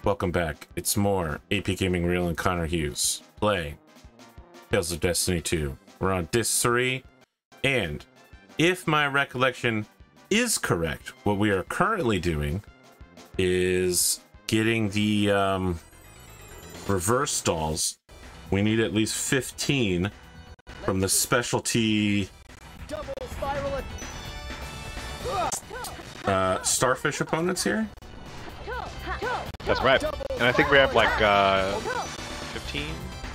Welcome back. It's more AP Gaming Real and ConorHughes playing Tales of Destiny 2. We're on disc 3, and if my recollection is correct, what we are currently doing is getting the reverse stalls. We need at least 15 from the specialty starfish opponents here. That's right. And I think we have like 15,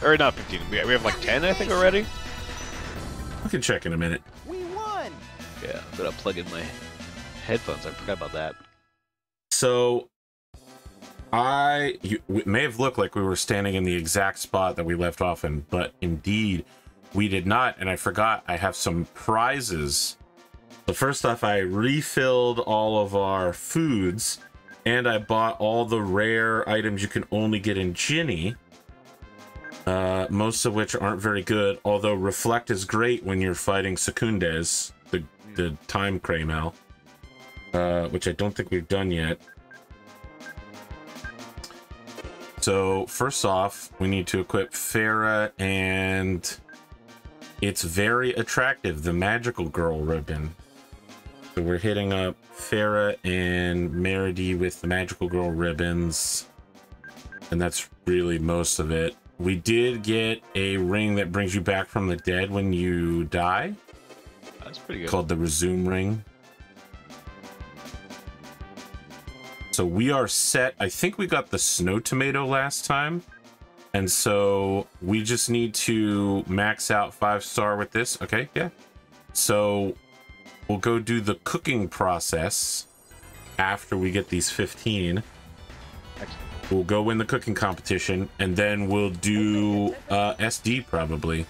or not 15. We have like 10, I think, already. I can check in a minute. We won. Yeah, I'm gonna plug in my headphones. I forgot about that. So it may have looked like we were standing in the exact spot that we left off in, but indeed we did not. And I forgot I have some prizes. So first off, I refilled all of our foods, and I bought all the rare items you can only get in Ginny, most of which aren't very good, although Reflect is great when you're fighting Secundes, the time Kraymel, which I don't think we've done yet. So first off, we need to equip Farah, and it's very attractive, the Magical Girl ribbon. So we're hitting up Farah and Meredy with the Magical Girl ribbons, and that's really most of it. We did get a ring that brings you back from the dead when you die. That's pretty good. Called the Resume Ring. So we are set. I think we got the Snow Tomato last time, and so we just need to max out 5-star with this. Okay, yeah. So we'll go do the cooking process after we get these 15. Excellent. We'll go win the cooking competition, and then we'll do SD probably.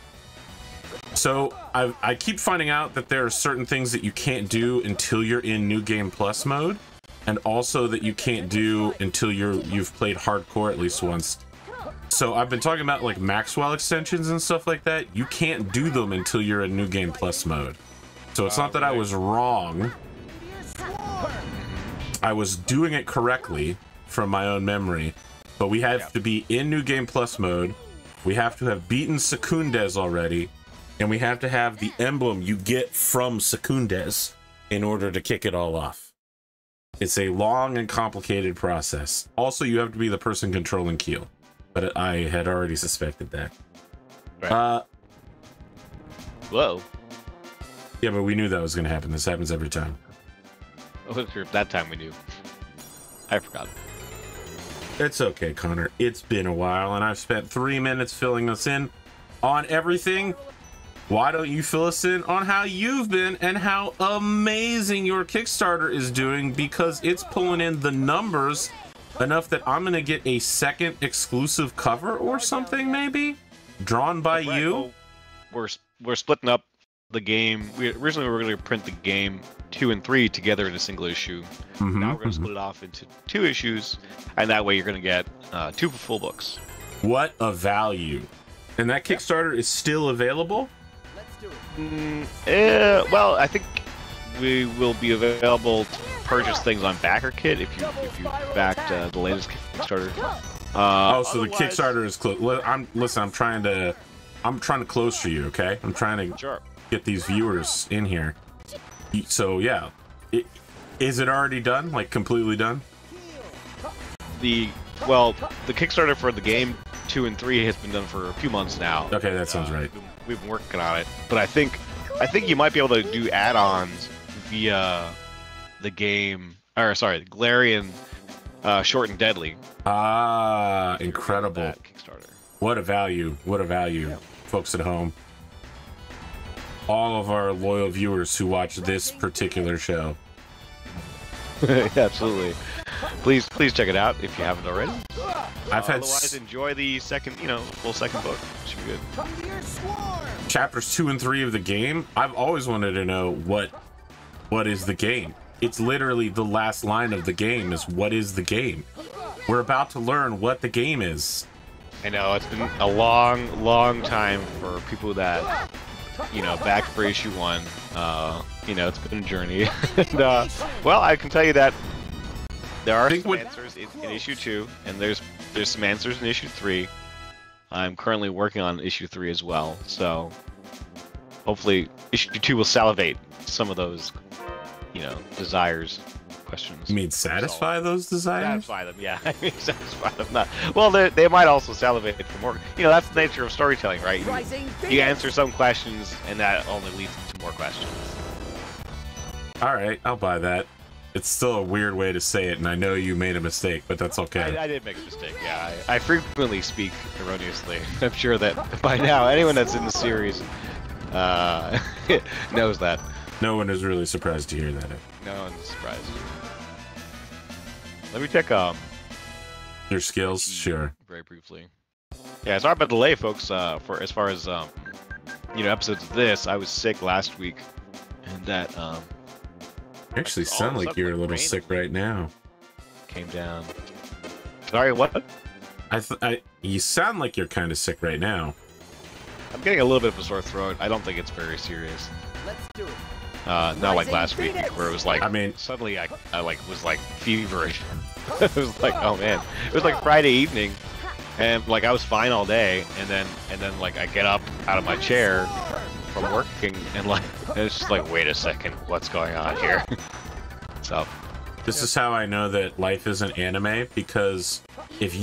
So I keep finding out that there are certain things that you can't do until you're in New Game Plus mode, and also that you can't do until you've played hardcore at least once. So I've been talking about like Maxwell extensions and stuff like that. You can't do them until you're in New Game Plus mode. So it's not that I was wrong. I was doing it correctly from my own memory, but we have to be in New Game Plus mode. We have to have beaten Secundes already, and we have to have the emblem you get from Secundes in order to kick it all off. It's a long and complicated process. Also, you have to be the person controlling Keel, but I had already suspected that. Right. Whoa. Yeah, but we knew that was going to happen. This happens every time. Oh, sure. That time we knew. I forgot. It's okay, Connor. It's been a while, and I've spent 3 minutes filling us in on everything. Why don't you fill us in on how you've been and how amazing your Kickstarter is doing? Because it's pulling in the numbers enough that I'm going to get a second exclusive cover or something, maybe? Drawn by you? Well, we're splitting up the game. Originally we were going to print the game 2 and 3 together in a single issue. Now we're going to split it off into 2 issues, and that way you're going to get 2 full books. What a value. And that Kickstarter is still available? Well, I think we will be available to purchase things on BackerKit if you backed the latest Kickstarter. So the Kickstarter is close. Listen, I'm trying to close for you, okay? I'm trying to get these viewers in here. So yeah, is it already done? Like completely done? The Kickstarter for the game 2 and 3 has been done for a few months now. Okay, that sounds right. We've been working on it, but I think you might be able to do add-ons via the game, or sorry, Galarian Short and Deadly. Ah, incredible! Kickstarter. What a value! What a value, folks at home. All of our loyal viewers who watch this particular show. Absolutely. Please check it out if you haven't already. Otherwise, enjoy the second, full second book. Should be good. Chapters 2 and 3 of the game. I've always wanted to know what is the game. It's literally the last line of the game is what is the game. We're about to learn what the game is. I know it's been a long time for people that back for issue 1. It's been a journey. And, well, I can tell you that there are some answers in issue 2, and there's some answers in issue 3. I'm currently working on issue 3 as well, so hopefully issue 2 will salivate some of those, you know, desires, questions. You mean satisfy those desires? Satisfy them, yeah. I mean, satisfy them. Not well. They might also salivate for more. You know, that's the nature of storytelling, right? You answer some questions, and that only leads to more questions. All right, I'll buy that. It's still a weird way to say it, and I know you made a mistake, but that's okay. I did make a mistake, yeah. I frequently speak erroneously. I'm sure that by now, anyone that's in the series knows that. No one is really surprised to hear that. No one's surprised. Let me check your skills, sure. Very briefly. Yeah, sorry about the delay, folks. For as far as you know, episodes of this, I was sick last week, and that you actually sound like you're a little sick right now. Came down. Sorry, what? You sound like you're kind of sick right now. I'm getting a little bit of a sore throat. I don't think it's very serious. Let's do it. Not like last week, where it was like, I mean, suddenly I like was like feverish. It was like, oh man, it was like Friday evening, and like I was fine all day, and then like I get up out of my chair from working, and like it's just like, wait a second, what's going on here? So this is how I know that life isn't anime, because if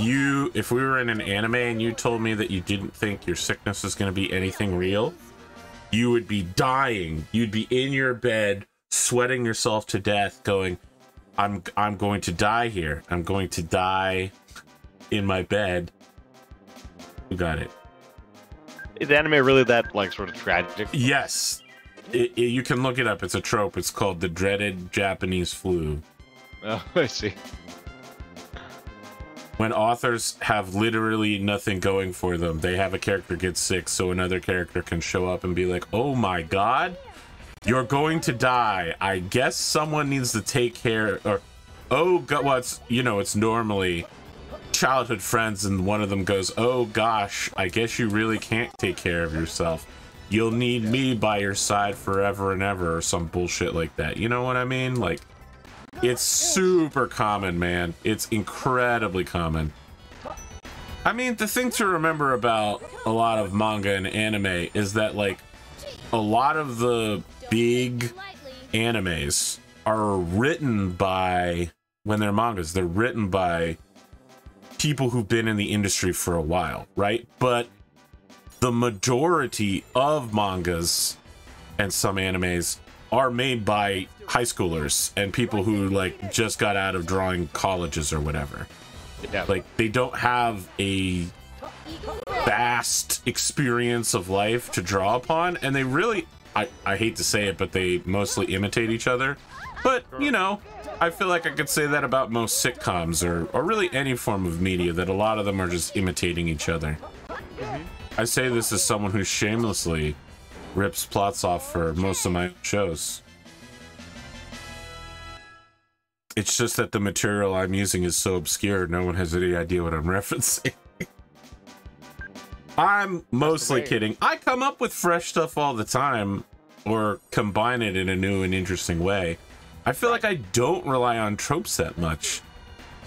we were in an anime and you told me that you didn't think your sickness was going to be anything real, you would be dying. You'd be in your bed, sweating yourself to death, going, I'm going to die here. I'm going to die in my bed. You got it. Is anime really that, like, sort of tragic? Yes. You can look it up. It's a trope. It's called the dreaded Japanese flu. Oh, I see. When authors have literally nothing going for them, they have a character get sick so another character can show up and be like, oh my god, you're going to die. I guess someone needs to take care, or, oh god, well, it's, you know, it's normally childhood friends and one of them goes, oh gosh, I guess you really can't take care of yourself. You'll need me by your side forever and ever, or some bullshit like that. You know what I mean? Like, it's super common, man. It's incredibly common. I mean, the thing to remember about a lot of manga and anime is that, like, a lot of the big animes are written by, when they're mangas, they're written by people who've been in the industry for a while, right? But the majority of mangas and some animes are made by high schoolers and people who like just got out of drawing colleges or whatever. Yeah. Like, they don't have a vast experience of life to draw upon, and they really, I hate to say it, but they mostly imitate each other. But, you know, I feel like I could say that about most sitcoms or really any form of media, that a lot of them are just imitating each other. I say this as someone who shamelessly rips plots off for most of my shows. It's just that the material I'm using is so obscure, no one has any idea what I'm referencing. I'm mostly kidding. I come up with fresh stuff all the time, or combine it in a new and interesting way. I feel like I don't rely on tropes that much.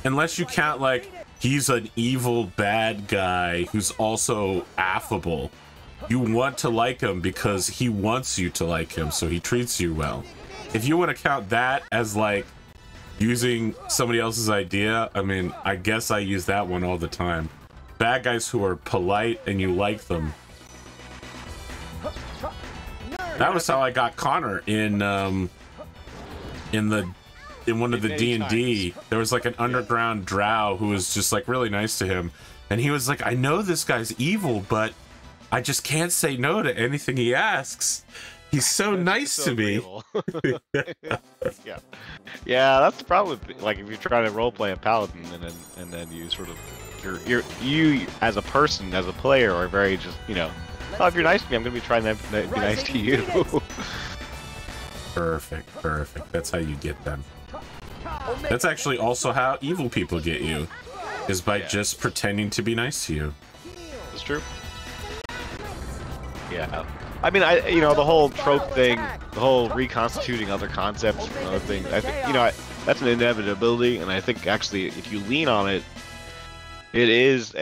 Unless you count, like, he's an evil bad guy who's also affable. You want to like him because he wants you to like him, so he treats you well. If you want to count that as, like, using somebody else's idea, I mean, I guess I use that one all the time. Bad guys who are polite and you like them. That was how I got Connor in one of the D&D. There was like an underground drow who was just like really nice to him, and he was like, I know this guy's evil, but I just can't say no to anything he asks. He's so nice to me. Yeah, that's the problem with, like, if you're trying to roleplay a paladin and then you sort of you as a person, as a player, are very just, you know, oh, if you're nice to me, I'm gonna be trying to be nice to you. Perfect. That's how you get them. That's actually also how evil people get you, is by just pretending to be nice to you. That's true. Yeah. I mean, the whole trope thing, the whole reconstituting other concepts and other things. I think, that's an inevitability, and I think actually, if you lean on it, it is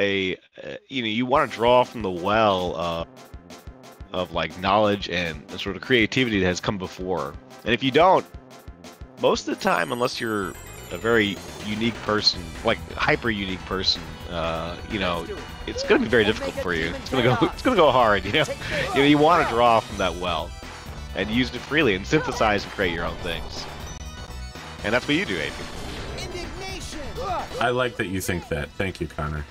you want to draw from the well of like knowledge and sort of creativity that has come before. And if you don't, most of the time, unless you're a very unique person, like hyper unique person, it's going to be very difficult for you. It's going to go hard. You want to draw from that well and use it freely and synthesize and create your own things. And that's what you do, AP. I like that you think that. Thank you, Connor.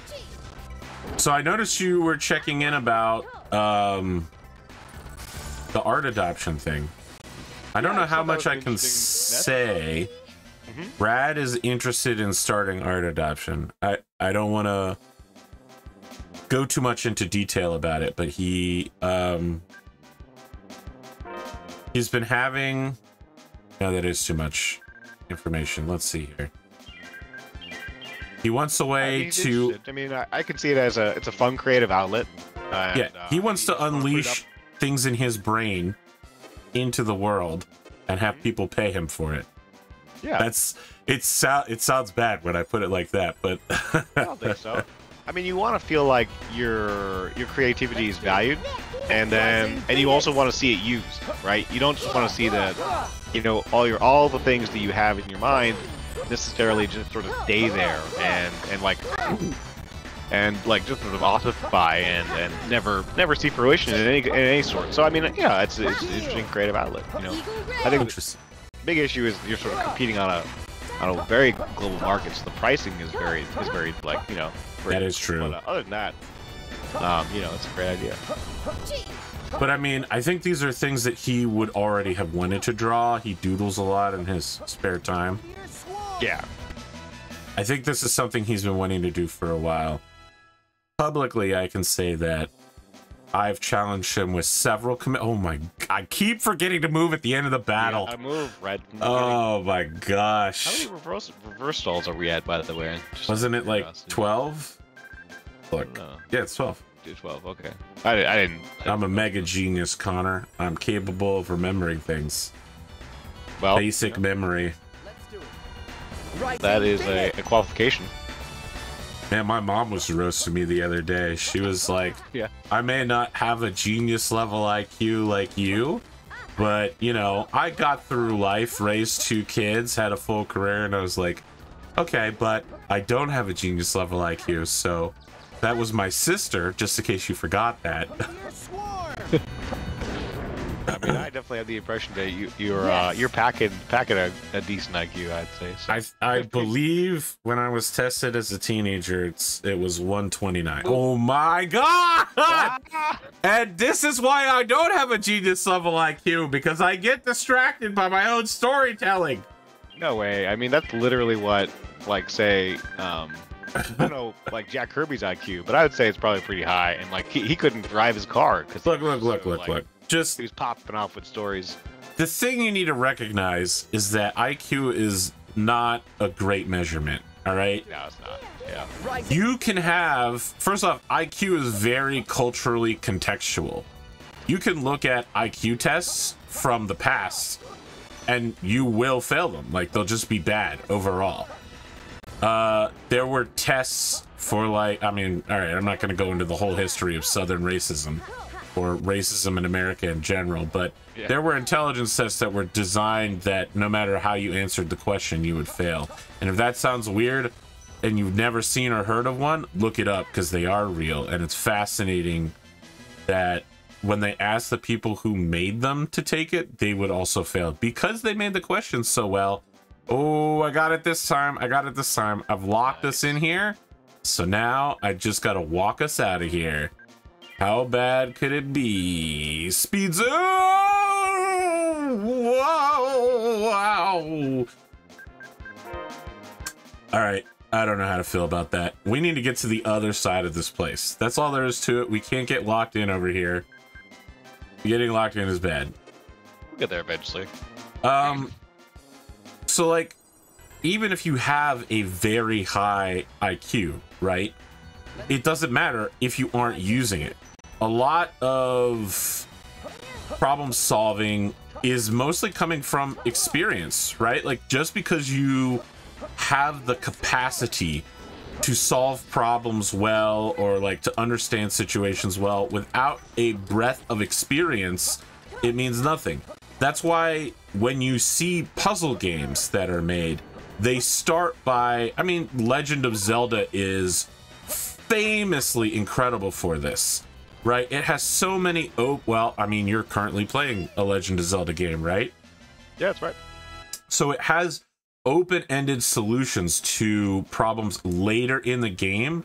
So I noticed you were checking in about the art adoption thing. I don't know how much I can say. Brad is interested in starting art adoption. I don't want to go too much into detail about it, but he's been having... No, that is too much information. Let's see here. He wants a way to... I mean, I can see it as it's a fun creative outlet. Yeah, he wants to unleash things in his brain into the world and have people pay him for it. Yeah, it sounds bad when I put it like that, but I don't think so. I mean, you want to feel like your creativity is valued, and you also want to see it used, right? You don't just want to see that, all the things that you have in your mind necessarily just sort of stay there and just sort of ossify and never see fruition in any sort. So I mean, yeah, it's an interesting creative outlet. I think the big issue is you're sort of competing on a very global market, so the pricing is very like that is true. But other than that, it's a great idea. But I mean, I think these are things that he would already have wanted to draw. He doodles a lot in his spare time. Yeah. I think this is something he's been wanting to do for a while. Publicly, I can say that I've challenged him with several oh my... I keep forgetting to move at the end of the battle. Yeah, I move, right? Oh my gosh. How many reverse stalls are we at, by the way? Wasn't it like 12? Look. Yeah, it's 12. 12, okay. I didn't... I'm a mega genius, Connor. I'm capable of remembering things. Well, basic memory. That is a qualification. Man, my mom was roasting me the other day. She was like, yeah, I may not have a genius level IQ like you, but, I got through life, raised 2 kids, had a full career, and I was like, okay, but I don't have a genius level IQ, so that was my sister, just in case you forgot that. I mean, I definitely have the impression that you're packing a decent IQ, I'd say. So. I believe when I was tested as a teenager, it was 129. Oh my god! And this is why I don't have a genius level IQ, because I get distracted by my own storytelling. No way. I mean, that's literally what, like, say, I don't know, like Jack Kirby's IQ, but I would say it's probably pretty high. And like he couldn't drive his car because look. Just he was popping off with stories. The thing you need to recognize is that IQ is not a great measurement. All right. No, it's not. Yeah. You can have, first off, IQ is very culturally contextual. You can look at IQ tests from the past, and you will fail them. Like they'll just be bad overall. There were tests for like, I mean, all right, I'm not going to go into the whole history of Southern racism or racism in America in general, but yeah, there were intelligence tests that were designed that no matter how you answered the question, you would fail. And if that sounds weird and you've never seen or heard of one, look it up because they are real. And it's fascinating that when they asked the people who made them to take it, they would also fail because they made the questions so well. Oh, I got it this time. I've locked us in here. So now I just got to walk us out of here. How bad could it be? Speed zoom! Whoa! Wow! All right. I don't know how to feel about that. We need to get to the other side of this place. That's all there is to it. We can't get locked in over here. Getting locked in is bad. We'll get there eventually. So, like, even if you have a very high IQ, right? It doesn't matter if you aren't using it. A lot of problem solving is mostly coming from experience, right? Like, just because you have the capacity to solve problems well, or like to understand situations well, without a breadth of experience, it means nothing. That's why when you see puzzle games that are made, they start by, I mean, Legend of Zelda is famously incredible for this, right? It has so many, well, I mean, you're currently playing a Legend of Zelda game, right? Yeah, that's right. So it has open-ended solutions to problems later in the game,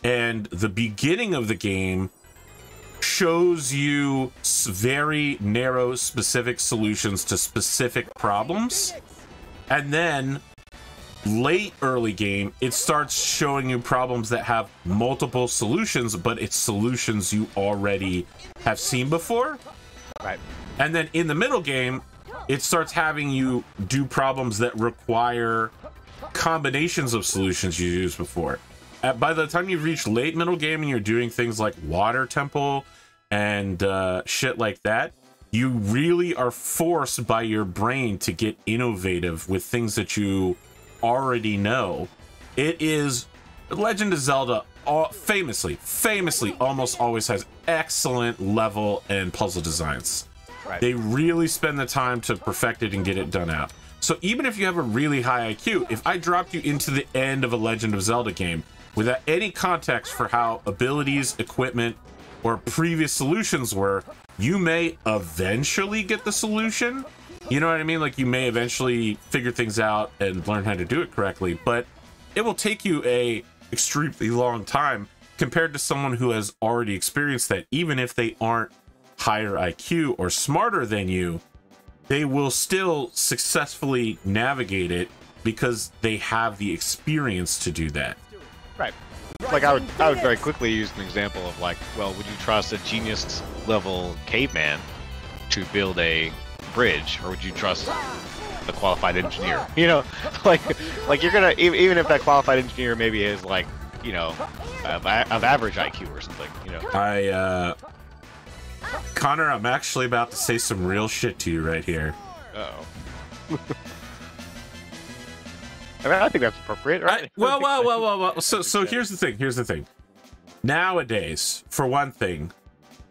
and the beginning of the game shows you very narrow, specific solutions to specific problems, and then late early game it starts showing you problems that have multiple solutions, but it's solutions you already have seen before, right? And then in the middle game it starts having you do problems that require combinations of solutions you used before. By the time you've reached late middle game and you're doing things like water temple and shit like that, you really are forced by your brain to get innovative with things that you already know. It is Legend of Zelda famously almost always has excellent level and puzzle designs. Right. They really spend the time to perfect it and get it done out. So even if you have a really high IQ, if I dropped you into the end of a Legend of Zelda game without any context for how abilities, equipment, or previous solutions were, you may eventually get the solution. You know what I mean? Like, you may eventually figure things out and learn how to do it correctly, but it will take you a extremely long time compared to someone who has already experienced that. Even if they aren't higher IQ or smarter than you, they will still successfully navigate it because they have the experience to do that. Right. Like, I would very quickly use an example of, like, well, would you trust a genius level caveman to build a bridge, or would you trust a qualified engineer? You know, like you're gonna, even if that qualified engineer maybe is, like, you know, of average IQ or something, you know. Connor, I'm actually about to say some real shit to you right here. Uh-oh. I mean, I think that's appropriate, right? Well. So here's the thing. Nowadays, for one thing,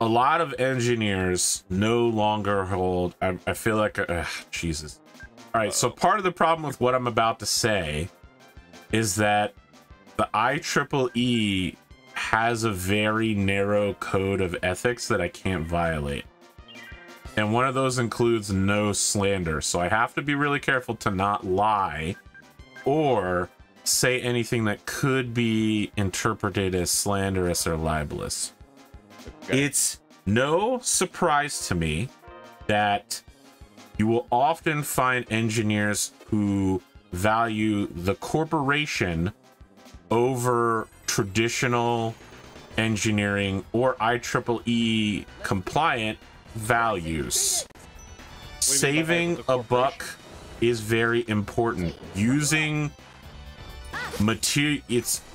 a lot of engineers no longer hold. I feel like, Jesus. All right. So part of the problem with what I'm about to say is that the IEEE has a very narrow code of ethics that I can't violate. And one of those includes no slander. So I have to be really careful to not lie or say anything that could be interpreted as slanderous or libelous. Okay. It's no surprise to me that you will often find engineers who value the corporation over traditional engineering or IEEE compliant values. Saving a buck is very important. Using material,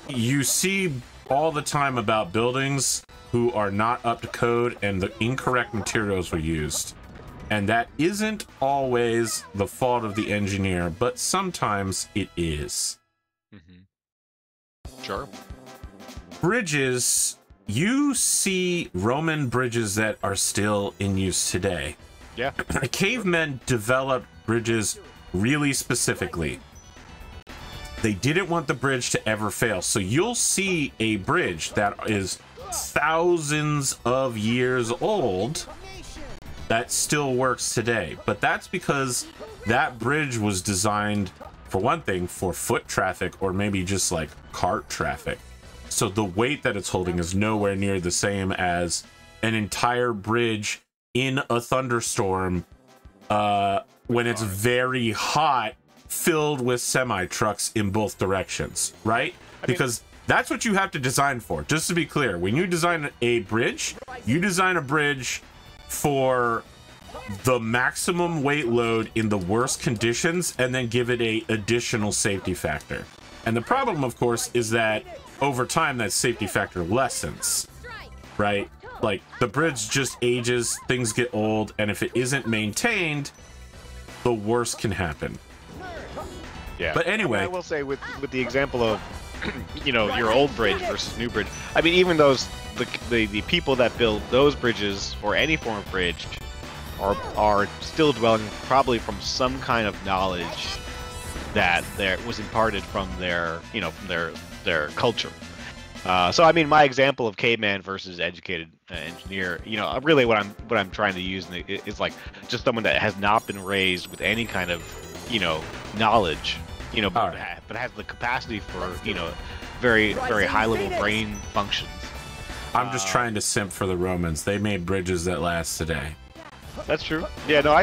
you see all the time about buildings who are not up to code and the incorrect materials were used. And that isn't always the fault of the engineer, but sometimes it is. Mm-hmm. Sure. Bridges, you see Roman bridges that are still in use today. Yeah. Cavemen developed bridges really specifically. They didn't want the bridge to ever fail. So you'll see a bridge that is thousands of years old that still works today. But that's because that bridge was designed, for one thing, for foot traffic or maybe just like cart traffic. So the weight that it's holding is nowhere near the same as an entire bridge in a thunderstorm when it's very hot, filled with semi-trucks in both directions, right? Because that's what you have to design for. Just to be clear, when you design a bridge, you design a bridge for the maximum weight load in the worst conditions and then give it a additional safety factor. And the problem, of course, is that over time that safety factor lessens, right? like the bridge just ages, things get old, and if it isn't maintained, the worst can happen. Yeah. But anyway, I will say with the example of you know, your old bridge versus new bridge. I mean, even those the people that build those bridges or any form of bridge are still dwelling probably from some kind of knowledge that was imparted from their, you know, from their culture. So I mean, my example of caveman versus educated engineer, you know, really what I'm trying to use is like just someone that has not been raised with any kind of, you know, knowledge, you know, but has the capacity for, you know, very high level brain functions. I'm just trying to simp for the Romans. They made bridges that last today. That's true. Yeah, no, I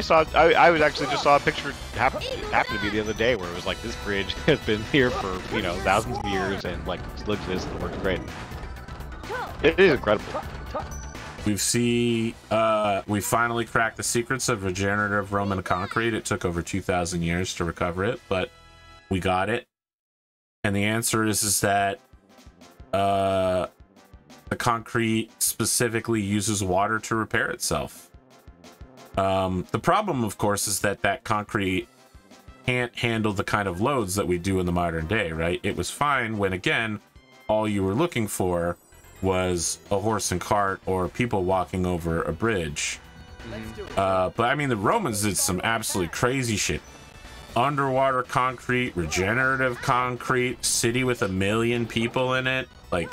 was actually just saw a picture, happened to be the other day, where it was like, this bridge has been here for, you know, thousands of years, and like, look at this, it works great. It is incredible. We finally cracked the secrets of regenerative Roman concrete. It took over 2,000 years to recover it, but we got it. And the answer is that the concrete specifically uses water to repair itself. The problem, of course, is that concrete can't handle the kind of loads that we do in the modern day, right? It was fine when, again, all you were looking for was a horse and cart or people walking over a bridge. But I mean, the Romans did some absolutely crazy shit. Underwater concrete, regenerative concrete, city with 1 million people in it. Like,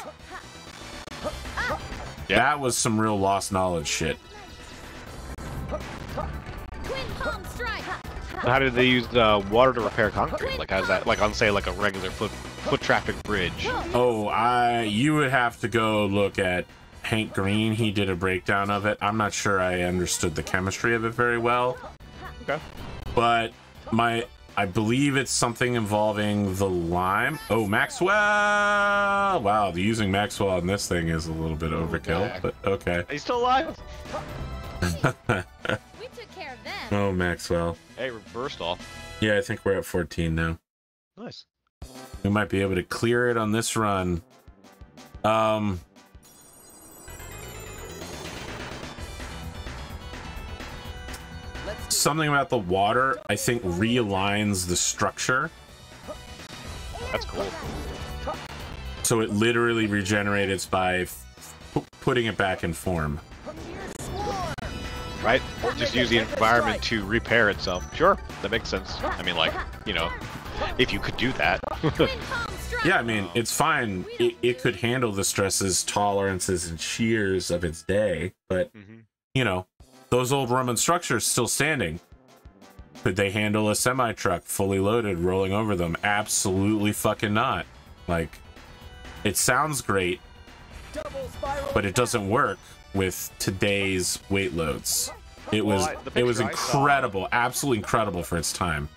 that was some real lost knowledge shit. How did they use water to repair concrete? Like, how's that? Like on, say, like a regular foot traffic bridge? Oh, you would have to go look at Hank Green. He did a breakdown of it. I'm not sure I understood the chemistry of it very well. Okay. But I believe it's something involving the lime. Oh, Maxwell! Wow, using Maxwell on this thing is a little bit overkill, but okay. He's still alive? We took care of them. Oh, Maxwell. Hey, reversed off. Yeah, I think we're at 14 now. Nice. We might be able to clear it on this run. Something about the water, I think, realigns the structure. That's cool. So it literally regenerates by putting it back in form. Right? Just use the environment to repair itself. Sure, that makes sense. I mean, like, you know, if you could do that. Yeah, I mean, it's fine. It could handle the stresses, tolerances, and shears of its day, but, you know, those old Roman structures still standing. Could they handle a semi-truck fully loaded rolling over them? Absolutely fucking not. Like, it sounds great, but it doesn't work with today's weight loads. It was incredible, absolutely incredible for its time.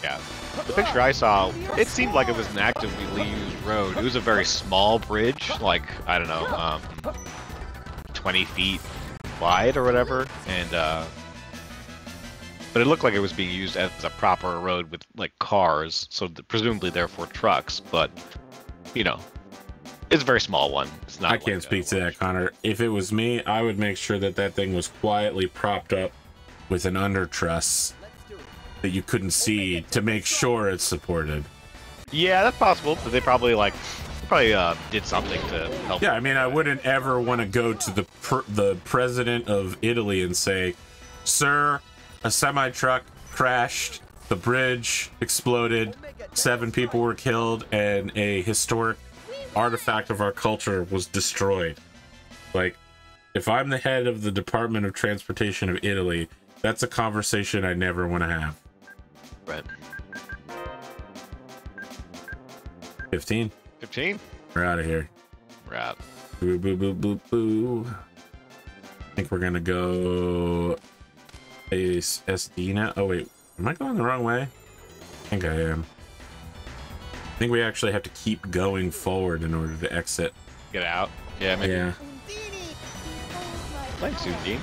Yeah, the picture I saw, it seemed like it was an actively used road. It was a very small bridge, like, I don't know, 20 feet wide or whatever, and but it looked like it was being used as a proper road with like cars, so presumably therefore trucks, but you know, it's a very small one. It's not. I can't speak to that, Connor. If it was me, I would make sure that thing was quietly propped up with an under truss that you couldn't see to make sure it's supported. Yeah, that's possible, but they probably did something to help. Yeah, I mean, I wouldn't ever want to go to the president of Italy and say, "Sir, a semi-truck crashed, the bridge exploded, 7 people were killed, and a historic artifact of our culture was destroyed." Like, if I'm the head of the Department of Transportation of Italy, that's a conversation I never want to have. Right. 15. 15? We're out of here. We're out. Boo, boo, boo, boo, boo. I think we're gonna go SD now. Oh wait, am I going the wrong way? I think I am. I think we actually have to keep going forward in order to exit. Get out. Yeah, maybe. Yeah. Thanks, Eugene.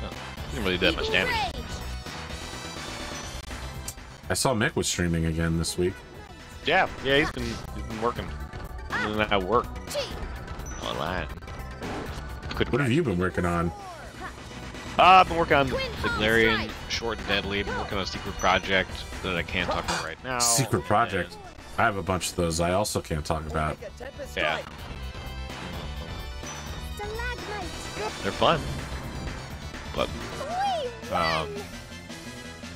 Oh, didn't really do that much damage. I saw Mick was streaming again this week. Yeah, he's been working. Doing that work online. What have you been working on? I've been working on the Galarian, Short and Deadly. I've been working on a secret project that I can't talk about right now. Secret project? And, I have a bunch of those I also can't talk about. yeah. They're fun. But,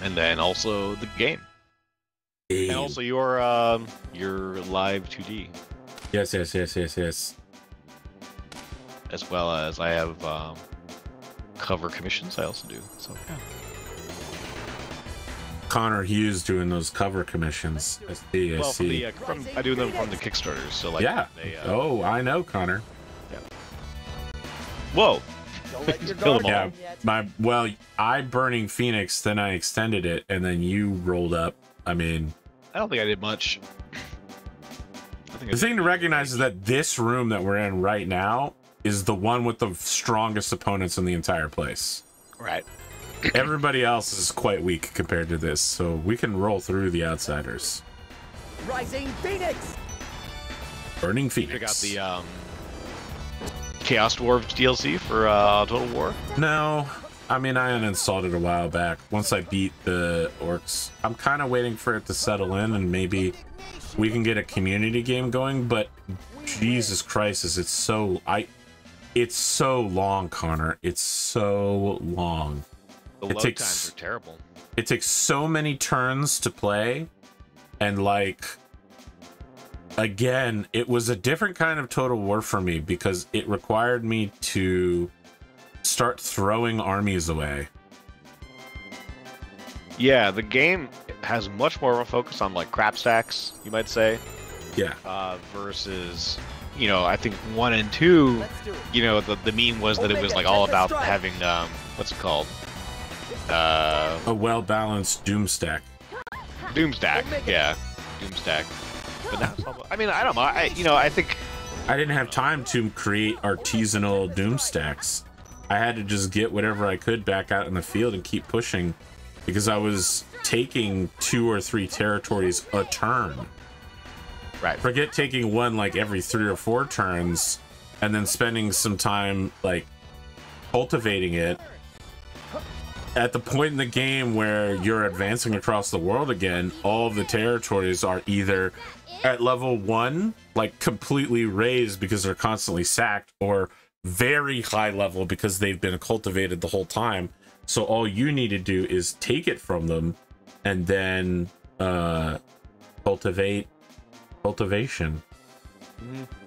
and then also the game. And also your live 2D. Yes. As well as I have cover commissions I also do. So yeah. ConorHughes doing those cover commissions. I see. I do them from the Kickstarters. So like yeah. They, I know, Connor. Yeah. Whoa. Kill them all. Yeah. I Burning Phoenix, then I extended it, and then you rolled up. I mean, I don't think I did much. The thing to recognize is that this room that we're in right now is the one with the strongest opponents in the entire place. Right. Everybody else is quite weak compared to this, so we can roll through the outsiders. Rising Phoenix. Burning Phoenix. You got the Chaos Dwarves DLC for Total War? No. I mean, I uninstalled it a while back. Once I beat the orcs, I'm kind of waiting for it to settle in, and maybe we can get a community game going. But Jesus Christ, it's so long, Connor. It's so long. The load times are terrible. It takes so many turns to play, and like, again, it was a different kind of Total War for me because it required me to start throwing armies away. Yeah, the game has much more of a focus on like crap stacks, you might say. Yeah. Versus, I think 1 and 2, the meme was that it was like all about having what's it called? A well-balanced doom stack. Doom stack, yeah, doom stack. But now it's all, I mean, I don't know. I think I didn't have time to create artisanal doom stacks. I had to just get whatever I could back out in the field and keep pushing because I was taking 2 or 3 territories a turn. Right. Forget taking one like every 3 or 4 turns and then spending some time like cultivating it. At the point in the game where you're advancing across the world again, all of the territories are either at level 1, like completely raised because they're constantly sacked, or very high level because they've been cultivated the whole time. So all you need to do is take it from them and then cultivation.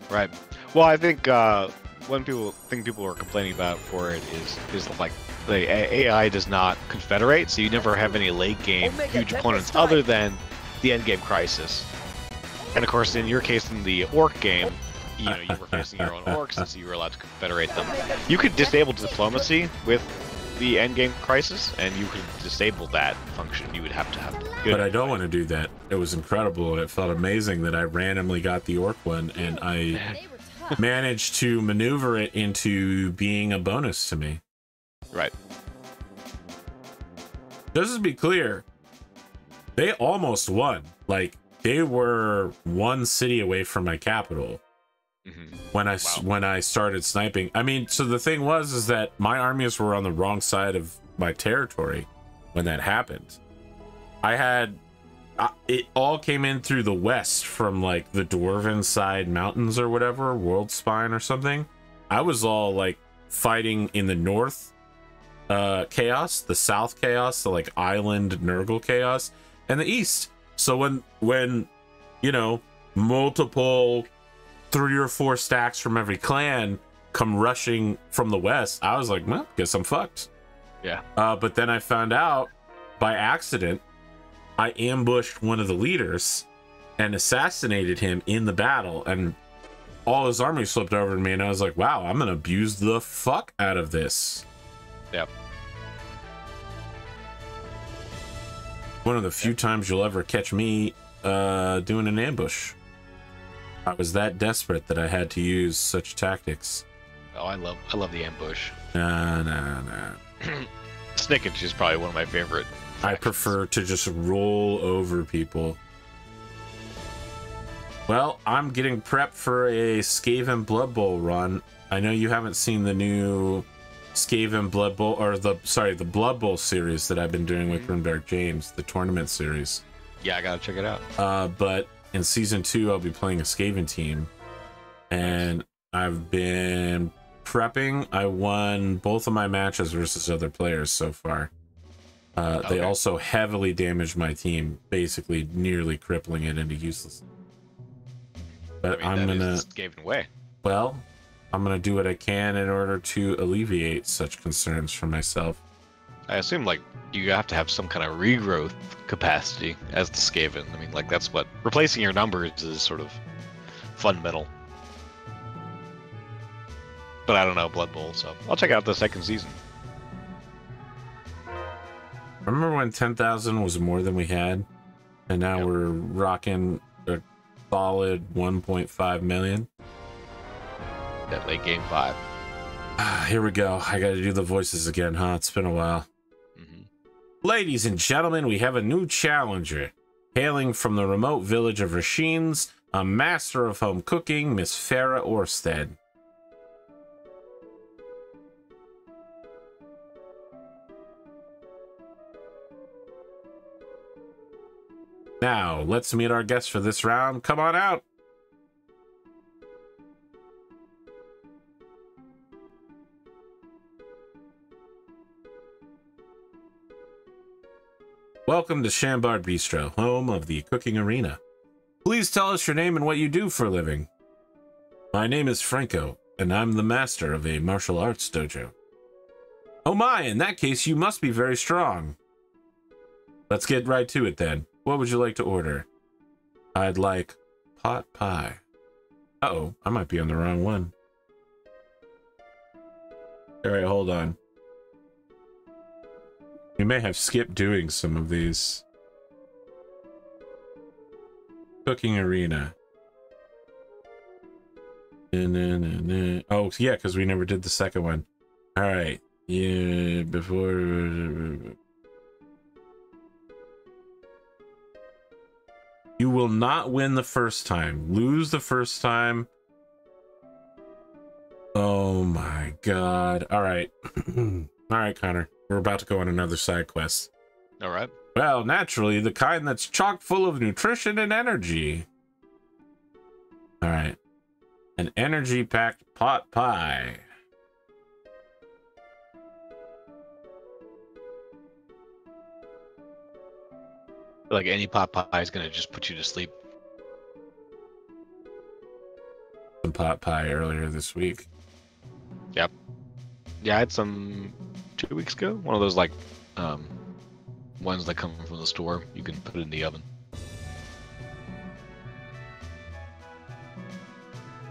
Right. Well, I think one thing people are complaining about for it is like the AI does not confederate, so you never have any late game huge opponents other than the end game crisis. And of course, in your case, in the orc game, you were facing your own orcs, and so you were allowed to confederate them. You could disable diplomacy with the end game crisis, and you could disable that function. You would have to have good. But I don't want to do that. It was incredible. It felt amazing that I randomly got the orc one, and I managed to maneuver it into being a bonus to me. Right. Just to be clear, they almost won. Like, they were 1 city away from my capital. Mm-hmm. When I started sniping. I mean, so the thing is that my armies were on the wrong side of my territory when that happened. It all came in through the west from like the Dwarven side mountains or whatever, World Spine or something. I was all like fighting in the north chaos, the south chaos, the like island Nurgle chaos, and the east. So when multiple 3 or 4 stacks from every clan come rushing from the west, I was like, well, guess I'm fucked. Yeah. But then I found out by accident, I ambushed one of the leaders and assassinated him in the battle, and all his army slipped over to me, and I was like, wow, I'm gonna abuse the fuck out of this. Yep. One of the few times you'll ever catch me doing an ambush. I was that desperate that I had to use such tactics. Oh, I love the ambush. Nah. Snickage is probably one of my favorite factions. I prefer to just roll over people. Well, I'm getting prepped for a Skaven Blood Bowl run. I know you haven't seen the new Skaven Blood Bowl, or the Blood Bowl series that I've been doing with Runberg James, the tournament series. Yeah, I gotta check it out. But in season 2, I'll be playing a Skaven team, and I've been prepping. I won both of my matches versus other players so far. They also heavily damaged my team, basically nearly crippling it into useless. But I'm gonna Skaven way. Well, I'm gonna do what I can in order to alleviate such concerns for myself. I assume like you have to have some kind of regrowth capacity as the Skaven. I mean, like that's what replacing your numbers is sort of fundamental. But I don't know Blood Bowl, so I'll check out the second season. Remember when 10,000 was more than we had, and now we're rocking a solid 1.5 million? That late game 5. Here we go. I gotta do the voices again, huh? It's been a while. Ladies and gentlemen, we have a new challenger. Hailing from the remote village of Rasheen's, a master of home cooking, Miss Farah Orsted. Now, let's meet our guests for this round. Come on out. Welcome to Shambard Bistro, home of the cooking arena. Please tell us your name and what you do for a living. My name is Franco, and I'm the master of a martial arts dojo. Oh my, in that case, you must be very strong. Let's get right to it then. What would you like to order? I'd like pot pie. Uh-oh, I might be on the wrong one. All right, hold on. We may have skipped doing some of these. Cooking arena. Oh, yeah, because we never did the second one. All right. Yeah, before... You will not win the first time. Lose the first time. Oh my god. All right. All right, Connor. We're about to go on another side quest. All right. Well, naturally, the kind that's chock full of nutrition and energy. All right. An energy-packed pot pie. Like any pot pie is gonna just put you to sleep. Some pot pie earlier this week. Yep. Yeah, I had some 2 weeks ago. One of those like ones that come from the store. You can put it in the oven.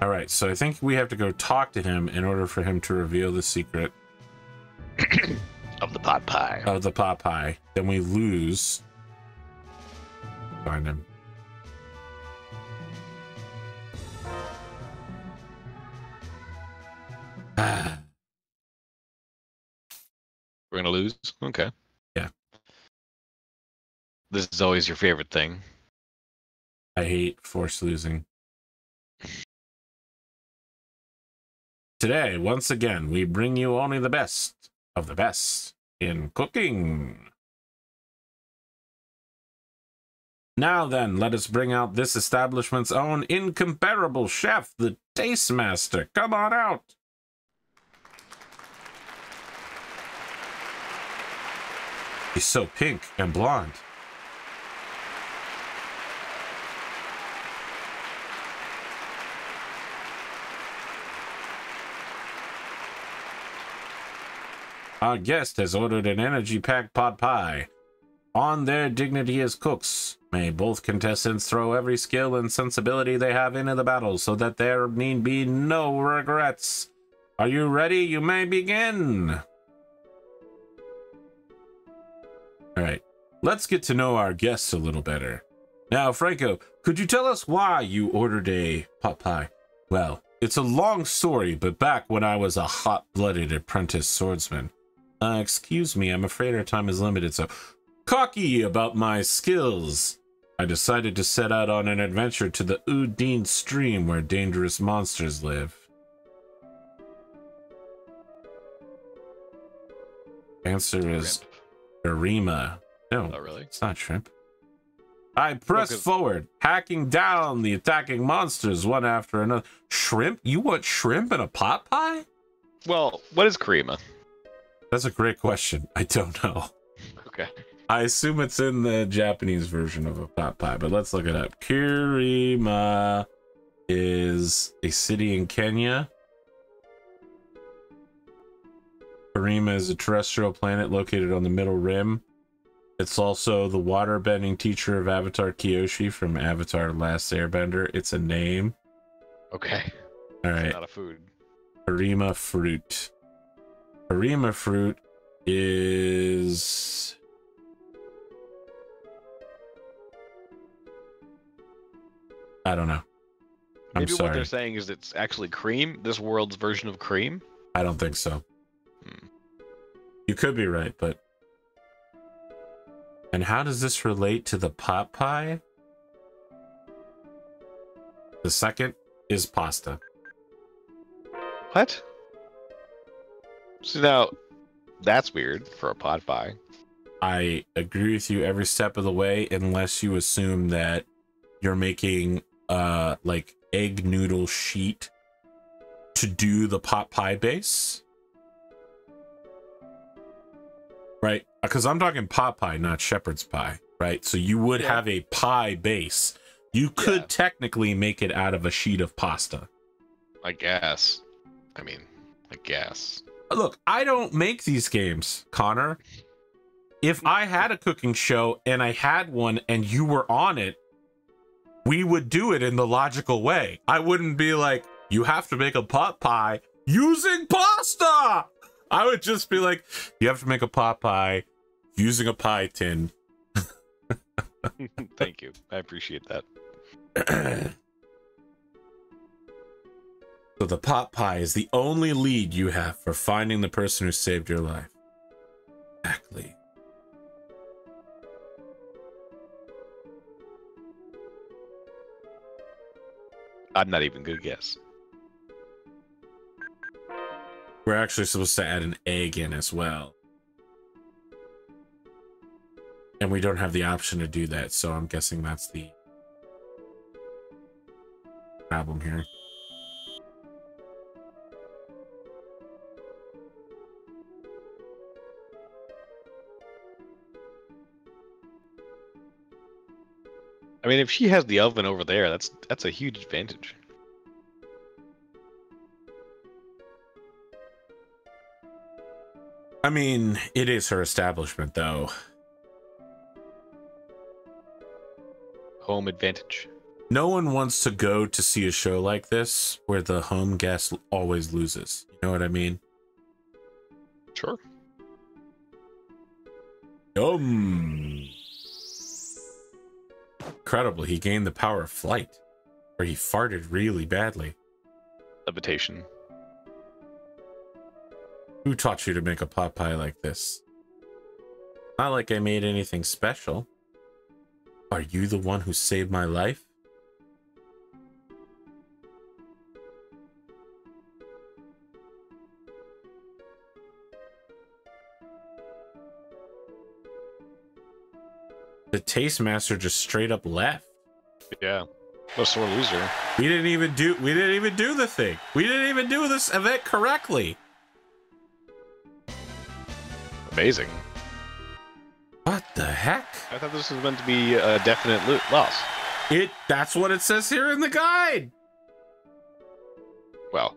All right, so I think we have to go talk to him in order for him to reveal the secret of the pot pie. Of the pot pie. Then we lose. Find him. We're gonna lose? Okay. Yeah. This is always your favorite thing. I hate forced losing. Today, once again, we bring you only the best of the best in cooking. Now then, let us bring out this establishment's own incomparable chef, the Taste Master. Come on out. He's so pink and blonde. Our guest has ordered an energy-packed pot pie. On their dignity as cooks, may both contestants throw every skill and sensibility they have into the battle so that there need be no regrets. Are you ready? You may begin. All right, let's get to know our guests a little better. Now, Franco, could you tell us why you ordered a pot pie? Well, it's a long story, but back when I was a hot-blooded apprentice swordsman. Excuse me, I'm afraid our time is limited, so... Cocky about my skills. I decided to set out on an adventure to the Udine stream where dangerous monsters live. Answer is Arima. No, oh, really? It's not shrimp. I press forward, hacking down the attacking monsters one after another. Shrimp? You want shrimp in a pot pie? Well, what is Karima? That's a great question. I don't know. Okay. I assume it's in the Japanese version of a pot pie, but let's look it up. Kirima is a city in Kenya. Kirima is a terrestrial planet located on the Middle Rim. It's also the water-bending teacher of Avatar Kyoshi from Avatar Last Airbender. It's a name. Okay. All right. Not a food. Kirima fruit. Kirima fruit is... I don't know. I'm Maybe sorry. what they're saying is it's actually cream, this world's version of cream? I don't think so. You could be right, but... And how does this relate to the pot pie? The second is pasta. What? So now, that's weird for a pot pie. I agree with you every step of the way, unless you assume that you're making like egg noodle sheet to do the pot pie base, right? Because I'm talking pot pie, not shepherd's pie, right? So you would have a pie base. You could technically make it out of a sheet of pasta, I guess. I mean, I guess. Look, I don't make these games, Connor. If I had a cooking show and I had one and you were on it, we would do it in the logical way. I wouldn't be like, you have to make a pot pie using pasta. I would just be like, you have to make a pot pie using a pie tin. Thank you. I appreciate that. So the pot pie is the only lead you have for finding the person who saved your life. Exactly. I'm not even gonna guess. We're actually supposed to add an egg in as well. And we don't have the option to do that, so I'm guessing that's the problem here. I mean, if she has the oven over there, that's a huge advantage. I mean, it is her establishment, though. Home advantage. No one wants to go to see a show like this where the home guest always loses. You know what I mean? Sure. Yum. Incredible. He gained the power of flight. Or he farted really badly. Levitation. Who taught you to make a pot pie like this? Not like I made anything special. Are you the one who saved my life? The taste master just straight up left. Yeah. What a sore loser. We didn't even do the thing. We didn't even do this event correctly. Amazing. What the heck? I thought this was meant to be a definite loss. That's what it says here in the guide. Well.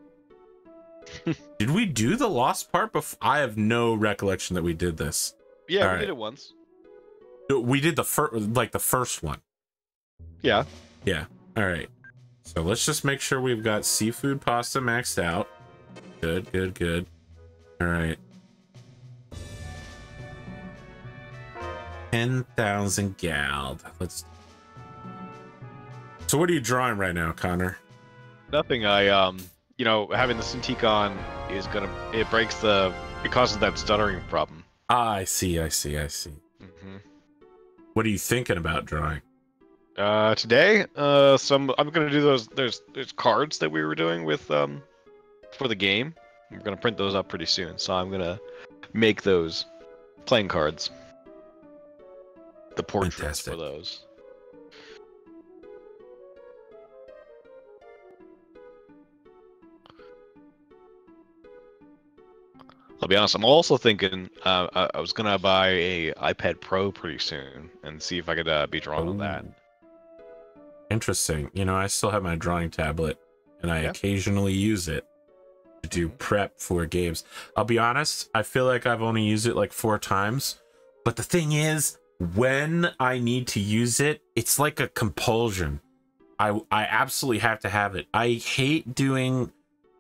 Did we do the lost part before? I have no recollection that we did this. Yeah, All we did it once. We did the first one. Yeah. Yeah. All right. So let's just make sure we've got seafood pasta maxed out. Good, good, good. All right. 10,000 gald. Let's. So what are you drawing right now, Connor? Nothing. You know, having the Cintiq on is it causes that stuttering problem. Ah, I see. Mm-hmm. What are you thinking about drawing? Today, I'm gonna do those. There's cards that we were doing with for the game. We're gonna print those up pretty soon, so I'm gonna make those playing cards. The portraits Fantastic. for those. I'll be honest. I'm also thinking I was gonna buy a iPad Pro pretty soon and see if I could be drawn on that. Interesting. You know, I still have my drawing tablet, and I occasionally use it to do prep for games. I'll be honest, I feel like I've only used it like 4 times. But the thing is, when I need to use it, it's like a compulsion. I absolutely have to have it. I hate doing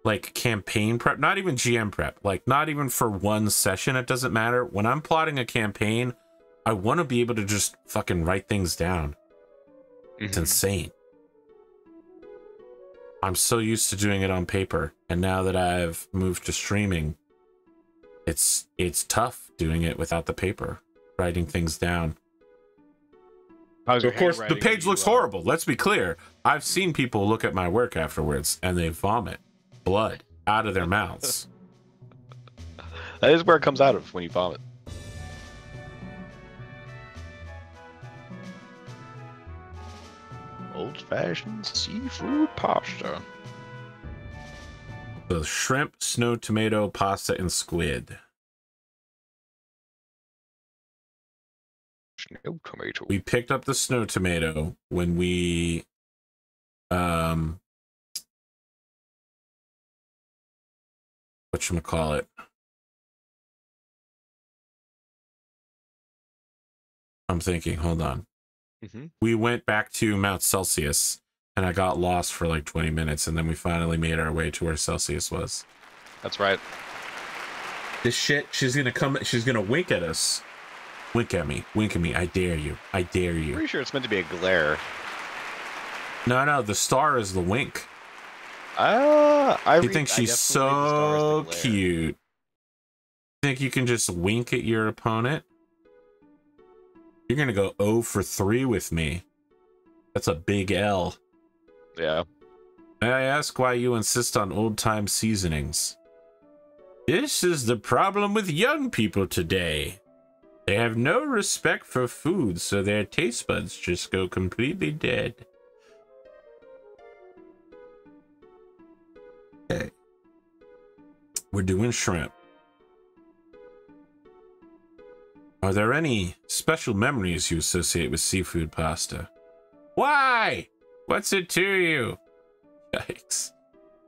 like campaign prep, not even GM prep, like not even for one session. It doesn't matter. When I'm plotting a campaign, I want to be able to just fucking write things down. It's insane. I'm so used to doing it on paper, and now that I've moved to streaming, it's tough doing it without the paper, writing things down. Of course, the page looks horrible. Let's be clear. I've seen people look at my work afterwards, and they vomit blood out of their mouths. That is where it comes out of when you vomit. Old-fashioned seafood pasta. The shrimp, snow tomato, pasta, and squid. Snow tomato. We picked up the snow tomato when we whatchamacallit? I'm thinking, hold on. We went back to Mount Celsius, and I got lost for like 20 minutes, and then we finally made our way to where Celsius was. That's right. This shit, she's gonna wink at us. Wink at me, I dare you, I dare you. Pretty sure it's meant to be a glare. No, the star is the wink. I think she's so cute. Think you can just wink at your opponent? You're gonna go 0 for 3 with me. That's a big L. Yeah. May I ask why you insist on old-time seasonings? This is the problem with young people today. They have no respect for food, so their taste buds just go completely dead. Okay. We're doing shrimp. Are there any special memories you associate with seafood pasta? Why? What's it to you? Yikes.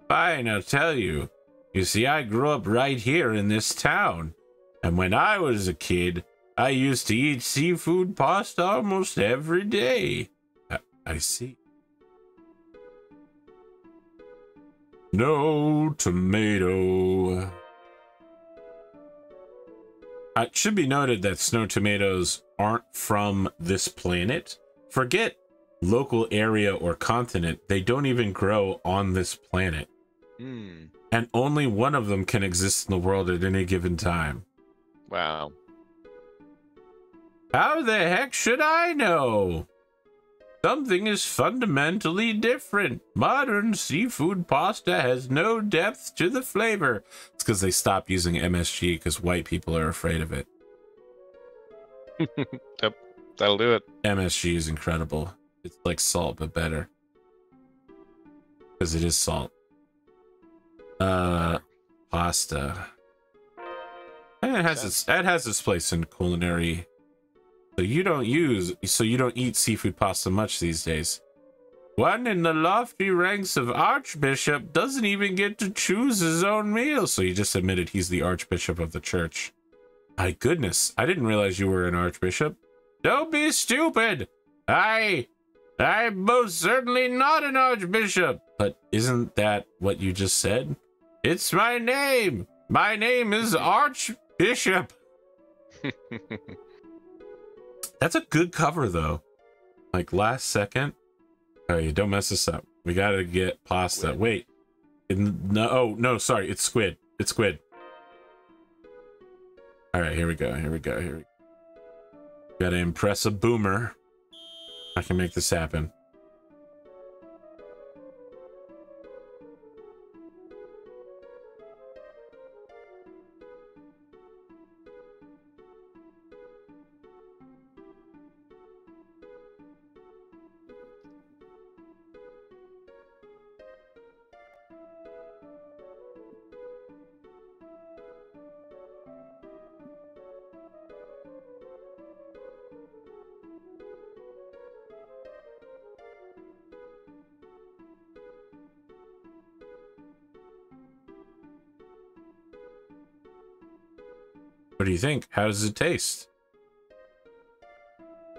Fine, I'll tell you. You see, I grew up right here in this town. And when I was a kid, I used to eat seafood pasta almost every day. I see. No tomato. It should be noted that snow tomatoes aren't from this planet. Forget local area or continent. They don't even grow on this planet. And only one of them can exist in the world at any given time. Wow. How the heck should I know? Something is fundamentally different. Modern seafood pasta has no depth to the flavor. It's because they stopped using MSG because white people are afraid of it. Yep, that'll do it. MSG is incredible. It's like salt, but better. Because it is salt. Pasta. And it has its place in culinary. So you don't eat seafood pasta much these days. One in the lofty ranks of Archbishop doesn't even get to choose his own meal. So you just admitted he's the Archbishop of the church. My goodness, I didn't realize you were an Archbishop. Don't be stupid. I'm most certainly not an Archbishop. But isn't that what you just said? It's my name. My name is Archbishop. That's a good cover, though. Like, last second. Oh, you don't mess this up. We gotta get pasta. Squid. Wait. No, sorry. It's squid. It's squid. All right, here we go. Gotta impress a boomer. I can make this happen. What do you think? How does it taste?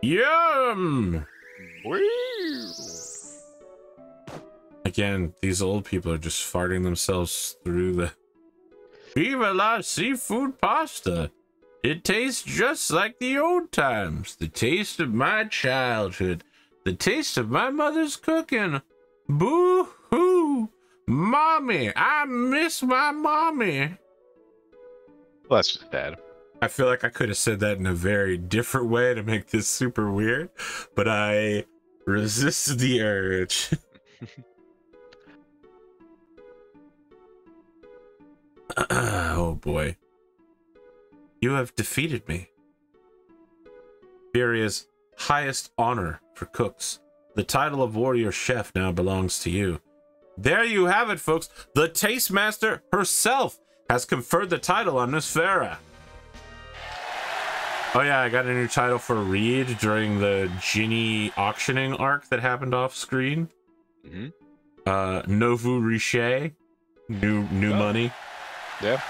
Yum! Again, these old people are just farting themselves through the... Viva la seafood pasta! It tastes just like the old times. The taste of my childhood. The taste of my mother's cooking. Boo-hoo! Mommy! I miss my mommy! Well, that's just bad. I feel like I could have said that in a very different way to make this super weird, but I resisted the urge. Oh boy. You have defeated me. Furia's highest honor for cooks. The title of warrior chef now belongs to you. There you have it, folks. The Taste Master herself has conferred the title on Miss Farah. Oh yeah, I got a new title for Reed during the Ginny auctioning arc that happened off screen. Novu Riche, new money. Yeah.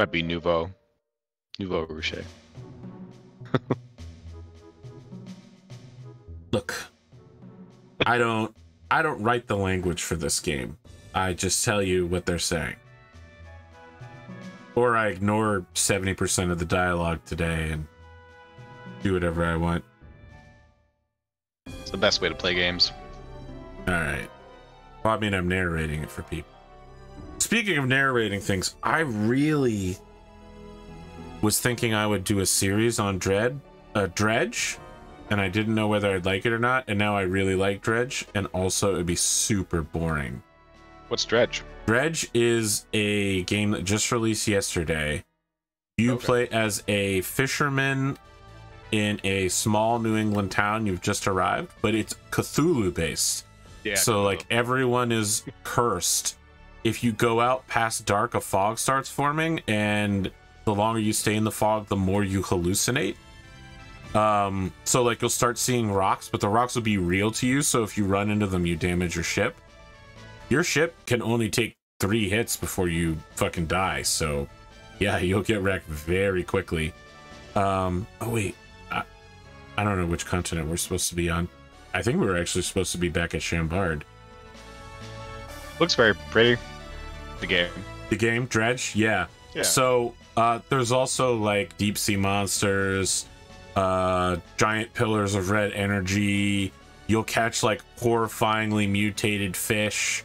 Might be Nouveau Riche. Look, I don't write the language for this game. I just tell you what they're saying. Or I ignore 70% of the dialogue today and do whatever I want. It's the best way to play games. Alright. Well, I mean, I'm narrating it for people. Speaking of narrating things, I really was thinking I would do a series on Dredge, and I didn't know whether I'd like it or not, and now I really like Dredge, and also it'd be super boring. What's Dredge? Dredge is a game that just released yesterday. You play as a fisherman in a small New England town. You've just arrived, but it's Cthulhu based. Yeah. So like everyone is cursed. If you go out past dark, a fog starts forming, and the longer you stay in the fog, the more you hallucinate. So like you'll start seeing rocks, but the rocks will be real to you. So if you run into them, you damage your ship. Your ship can only take 3 hits before you fucking die. So yeah, you'll get wrecked very quickly. Oh wait, I don't know which continent we're supposed to be on. I think we were actually supposed to be back at Chambard. Looks very pretty. The game, Dredge, yeah. So there's also like deep sea monsters, giant pillars of red energy. You'll catch like horrifyingly mutated fish.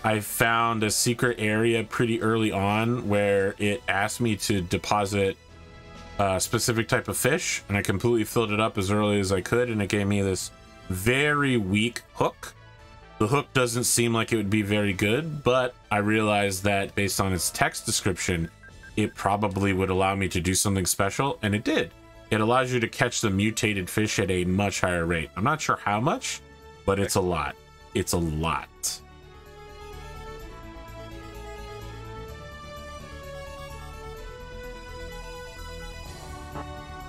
I found a secret area pretty early on where it asked me to deposit a specific type of fish, and I completely filled it up as early as I could, and it gave me this very weak hook. The hook doesn't seem like it would be very good, but I realized that based on its text description, it probably would allow me to do something special, and it did. It allows you to catch the mutated fish at a much higher rate. I'm not sure how much, but it's a lot. It's a lot.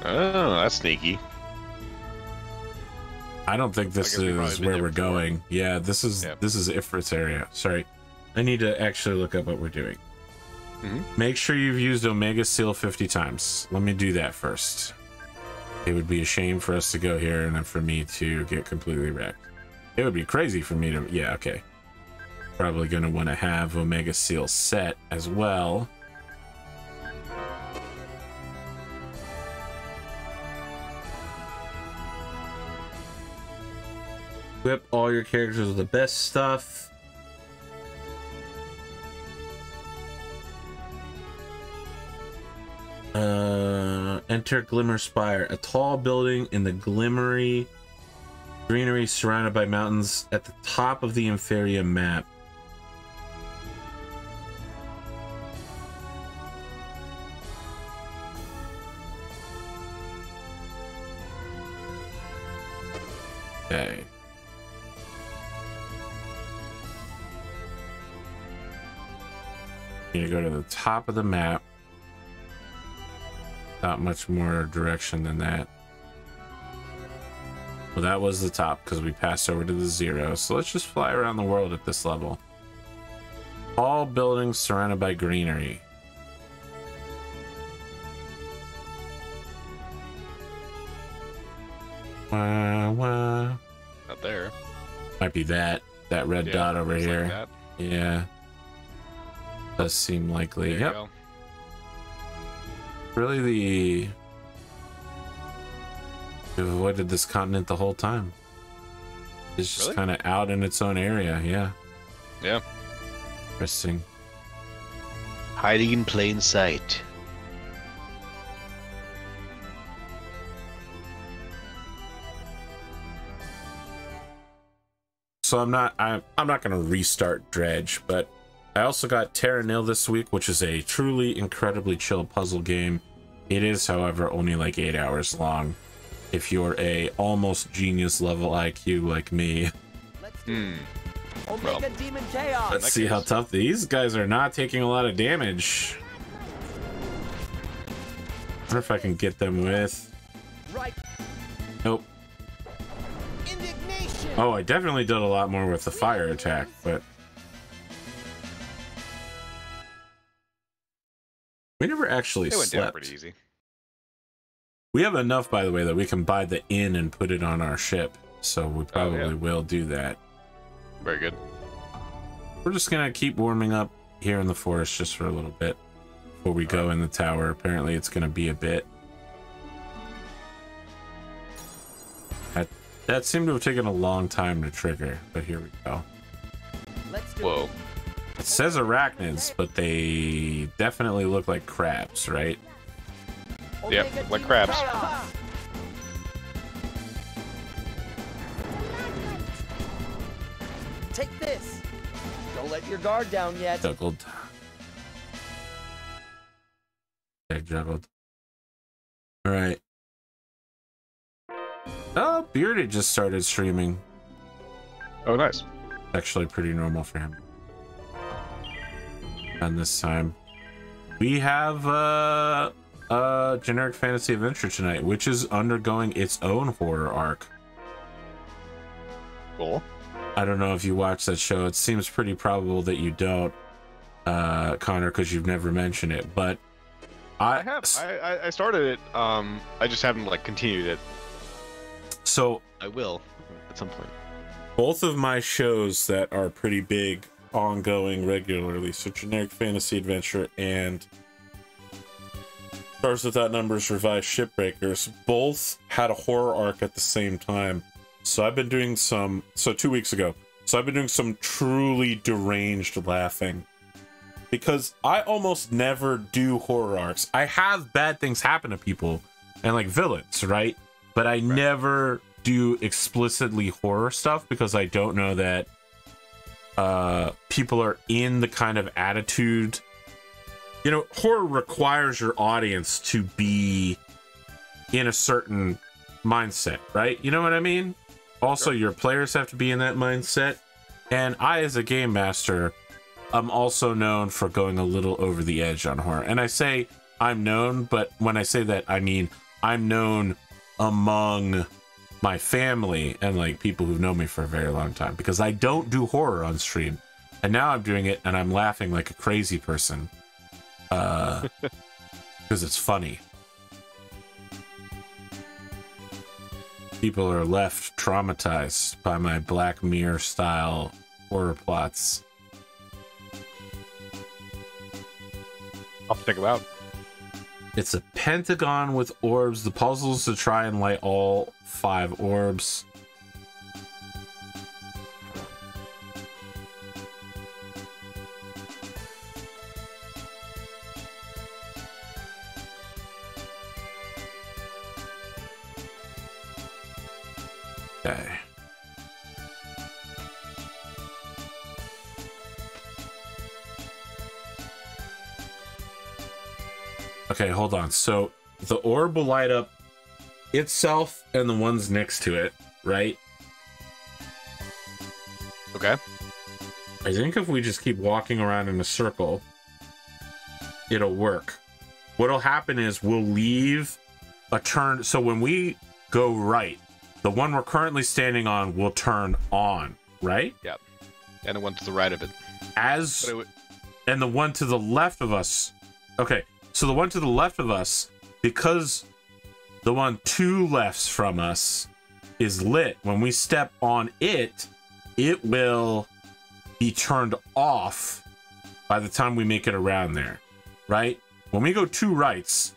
Oh, that's sneaky. I don't think this is where we're going. Yeah, this is Ifrit's area. Sorry. I need to actually look up what we're doing. Make sure you've used Omega Seal 50 times. Let me do that first. It would be a shame for us to go here and then for me to get completely wrecked. It would be crazy for me to... Yeah, okay. Probably going to want to have Omega Seal set as well. Equip all your characters with the best stuff. Enter Glimmer Spire, a tall building in the glimmery greenery surrounded by mountains at the top of the Inferia map. Okay. You go to the top of the map. Not much more direction than that. Well, that was the top because we passed over to the 0. So let's just fly around the world at this level. All buildings surrounded by greenery. Not there. Might be that red dot over here. Like that. Yeah. Does seem likely. There you Yep. go. Really, we've avoided this continent the whole time. It's just Really? kind of out in its own area. Yeah. Yeah. Interesting. Hiding in plain sight. So I'm not going to restart Dredge, but I also got Terra Nil this week, which is a truly incredibly chill puzzle game. It is, however, only like 8 hours long. If you're a almost genius level IQ like me. Omega Demon Chaos. Let's see how tough these guys are. Not taking a lot of damage. I wonder if I can get them with. Right. Nope. Indignation. Oh, I definitely did a lot more with the fire attack, but we never actually It went down slept. pretty easy. We have enough, by the way, that we can buy the inn and put it on our ship, so we probably will do that. Very good. We're just gonna keep warming up here in the forest just for a little bit before we go in the tower. Apparently it's gonna be a bit. That seemed to have taken a long time to trigger, but here we go. Let's do Whoa. It says arachnids, but they definitely look like crabs, right? it. Yep, Omega like Demon crabs. Chaos. Take this. Don't let your guard down yet. Juggled. Okay, juggled. All right. Oh, Bearded just started streaming. Oh, nice. Actually pretty normal for him. And this time we have a generic fantasy adventure tonight, which is undergoing its own horror arc. Cool. I don't know if you watch that show. It seems pretty probable that you don't, Connor, because you've never mentioned it. But I have. I started it. I just haven't like continued it. So I will at some point. both of my shows that are pretty big, ongoing regularly, so generic fantasy adventure and Stars Without Numbers Revised Shipbreakers, both had a horror arc at the same time. So I've been doing some, so 2 weeks ago, so I've been doing some truly deranged laughing. Because I almost never do horror arcs. I have bad things happen to people and like villains, right? But I never do explicitly horror stuff because I don't know that people are in the kind of attitude. You know, horror requires your audience to be in a certain mindset, right? You know what I mean? Also, your players have to be in that mindset. And I, as a game master, I'm also known for going a little over the edge on horror. And I say I'm known, but when I say that, I mean I'm known among my family and like people who've known me for a very long time, because I don't do horror on stream. And now I'm doing it and I'm laughing like a crazy person. Because it's funny. People are left traumatized by my Black Mirror style horror plots. I'll check it out. It's a pentagon with orbs. The puzzle is to try and light all 5 orbs. Okay. Okay, hold on. So the orb will light up itself and the ones next to it, right? Okay. I think if we just keep walking around in a circle, it'll work. What'll happen is we'll leave a turn. So when we go right, the one we're currently standing on will turn on, right? Yep. And the one to the right of it. And the one to the left of us. Okay, so the one to the left of us, because the one 2 lefts from us is lit, when we step on it, it will be turned off by the time we make it around there, right? When we go 2 rights,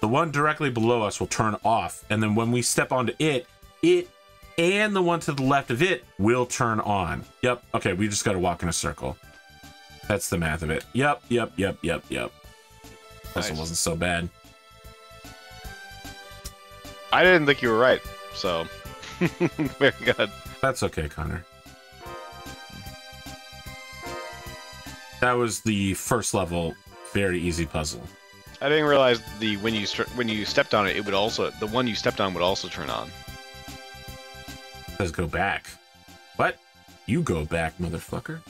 the one directly below us will turn off, and then when we step onto it, it and the one to the left of it will turn on. Yep. Okay, we just got to walk in a circle. That's the math of it. Yep. Puzzle wasn't so bad. I didn't think you were right, so very good. That's okay, Connor. That was the first level, very easy puzzle. I didn't realize when you stepped on it, it would also the one you stepped on would also turn on. It says go back. What? You go back, motherfucker.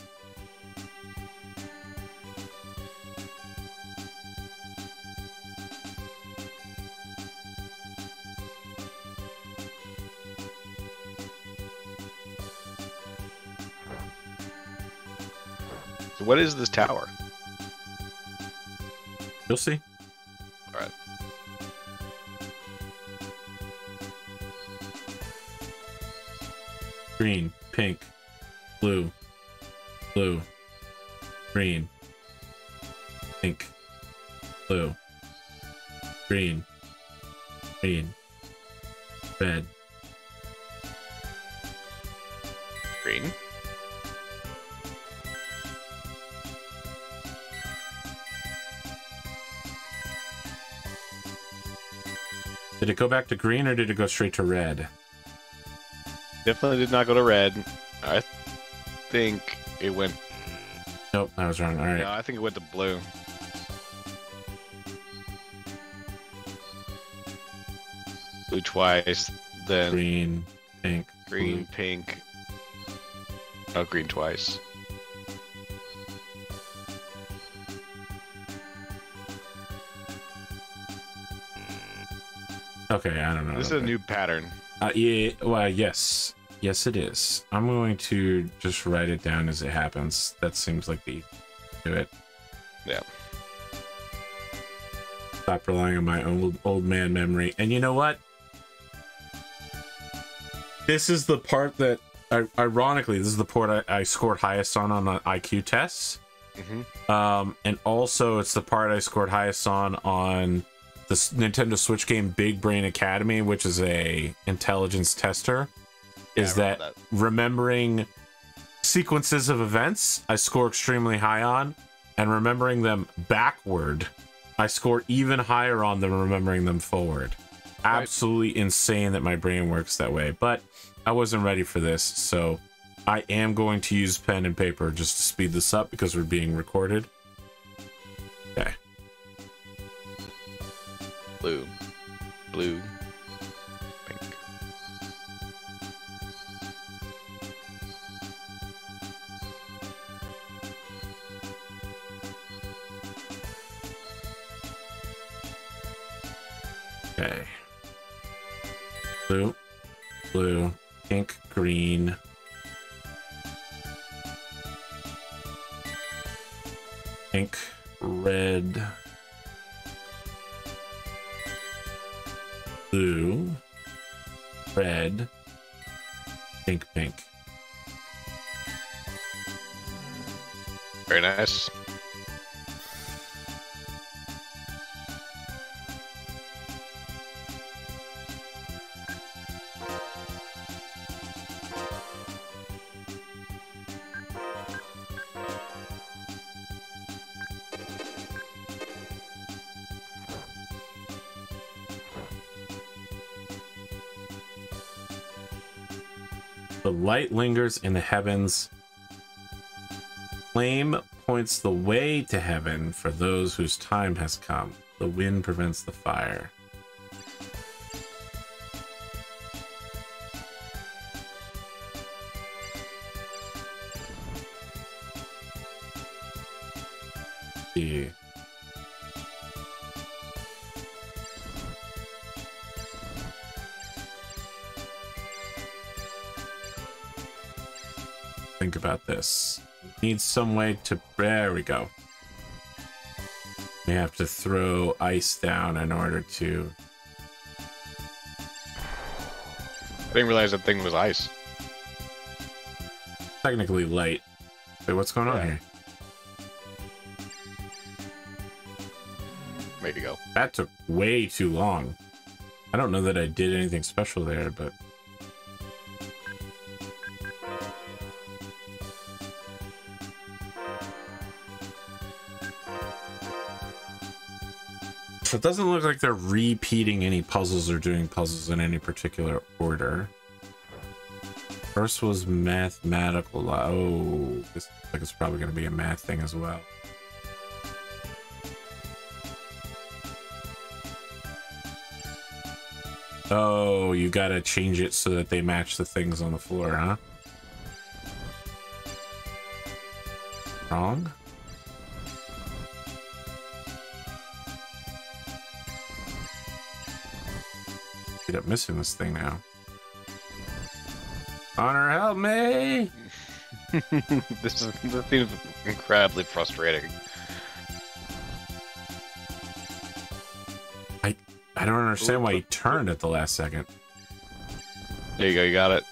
So what is this tower? You'll see. All right. Green, pink, blue, blue, green, pink, blue, green, green, red, Green. Did it go back to green or did it go straight to red? Definitely did not go to red. I think it went. Nope, I was wrong. All right. No, I think it went to blue. Blue twice, then Green, pink, green, blue. pink. Oh, green twice. Okay, I don't know. This is a new pattern. Yeah, well, yes. Yes, it is. I'm going to just write it down as it happens. That seems like the do it. Yeah. Stop relying on my old man memory. And you know what? This is the part that, ironically, this is the part I scored highest on the IQ tests. Mm-hmm. And also, it's the part I scored highest on the Nintendo Switch game Big Brain Academy, which is a intelligence tester. Yeah, Is that remembering sequences of events I score extremely high on, and remembering them backward I score even higher on than remembering them forward. Right. Absolutely insane that my brain works that way, but I wasn't ready for this, so I am going to use pen and paper just to speed this up because we're being recorded. Okay. Blue. Blue. Pink. Okay. Blue, blue, pink, green. Pink, red. Blue, red, pink, pink. Very nice. The light lingers in the heavens. Flame points the way to heaven for those whose time has come. The wind prevents the fire. Yeah. Think about this. Need some way to... There we go. We have to throw ice down in order to... I didn't realize that thing was ice. Technically light. Wait, what's going on here? Way to go. That took way too long. I don't know that I did anything special there, but... So it doesn't look like they're repeating any puzzles or doing puzzles in any particular order. First was mathematical. Oh, this looks like it's probably going to be a math thing as well. Oh, you got to change it so that they match the things on the floor, huh? Wrong? End up missing this thing now. Connor, help me! This seems incredibly frustrating. I don't understand why he turned at the last second. There you go, you got it.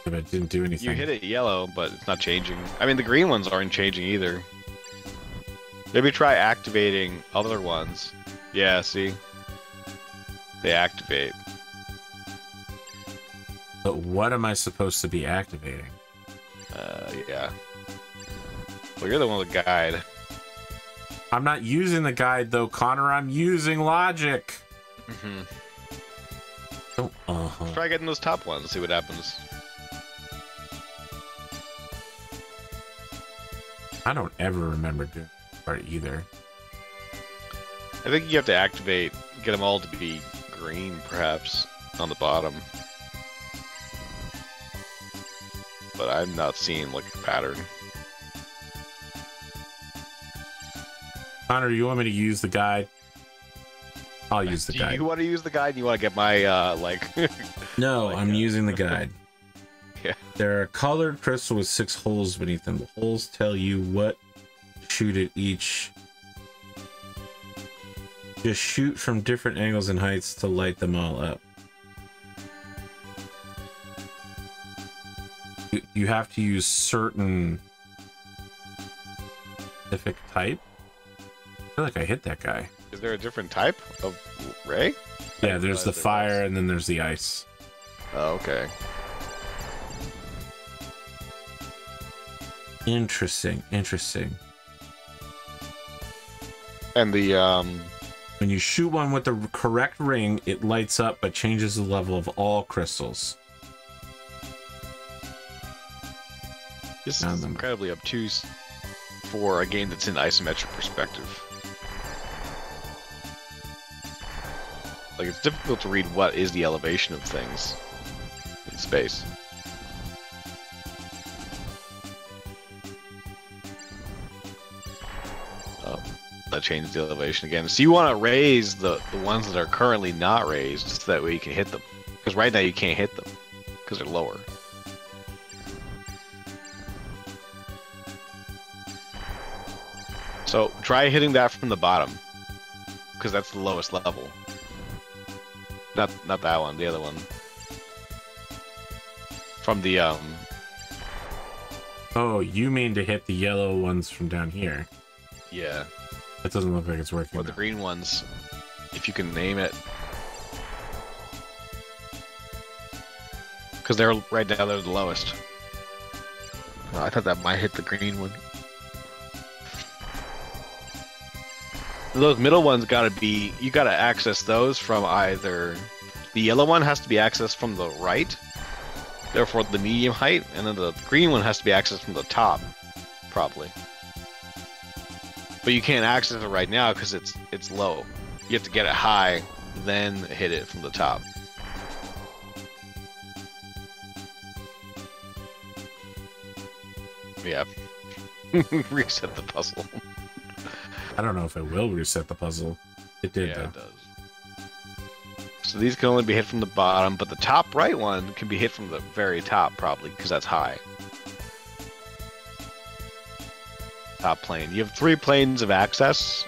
But it didn't do anything. You hit it yellow, but it's not changing. I mean, the green ones aren't changing either. Maybe try activating other ones. Yeah, see? They activate. But what am I supposed to be activating? Yeah. Well, you're the one with the guide. I'm not using the guide, though, Connor. I'm using logic. Mm-hmm. Oh, Try getting those top ones, see what happens. I don't ever remember doing that part either. I think you have to activate, get them all to be green, perhaps, on the bottom. But I'm not seeing, like, a pattern. Connor, you want me to use the guide? I'll use the guide. Do you want to use the guide? You want to get my, like... No, like, I'm using the guide. Yeah. There are colored crystals with 6 holes beneath them. The holes tell you what to shoot at each. Just shoot from different angles and heights to light them all up. You have to use certain specific type. I feel like I hit that guy. Is there a different type of ray? Yeah, there's the fire and then there's the ice. Oh, okay. Interesting, interesting. And the, When you shoot one with the correct ring, it lights up but changes the level of all crystals. This is incredibly obtuse for a game that's in isometric perspective. Like, it's difficult to read what is the elevation of things in space. Oh, that changed the elevation again. So you want to raise the ones that are currently not raised so that way you can hit them. Because right now you can't hit them because they're lower. So try hitting that from the bottom, because that's the lowest level. Not that one, the other one. From the Oh, you mean to hit the yellow ones from down here? Yeah. That doesn't look like it's working. Or the green ones, if you can name it. Because they're right now they're the lowest. Oh, I thought that might hit the green one. Those middle ones gotta be, you gotta access those from either, the yellow one has to be accessed from the right, therefore the medium height, and then the green one has to be accessed from the top, probably. But you can't access it right now because it's low. You have to get it high, then hit it from the top. Yeah. Reset the puzzle. I don't know if it will reset the puzzle. It did, Yeah, though. it does. So these can only be hit from the bottom, but the top right one can be hit from the very top, probably, because that's high. Top plane. You have 3 planes of access.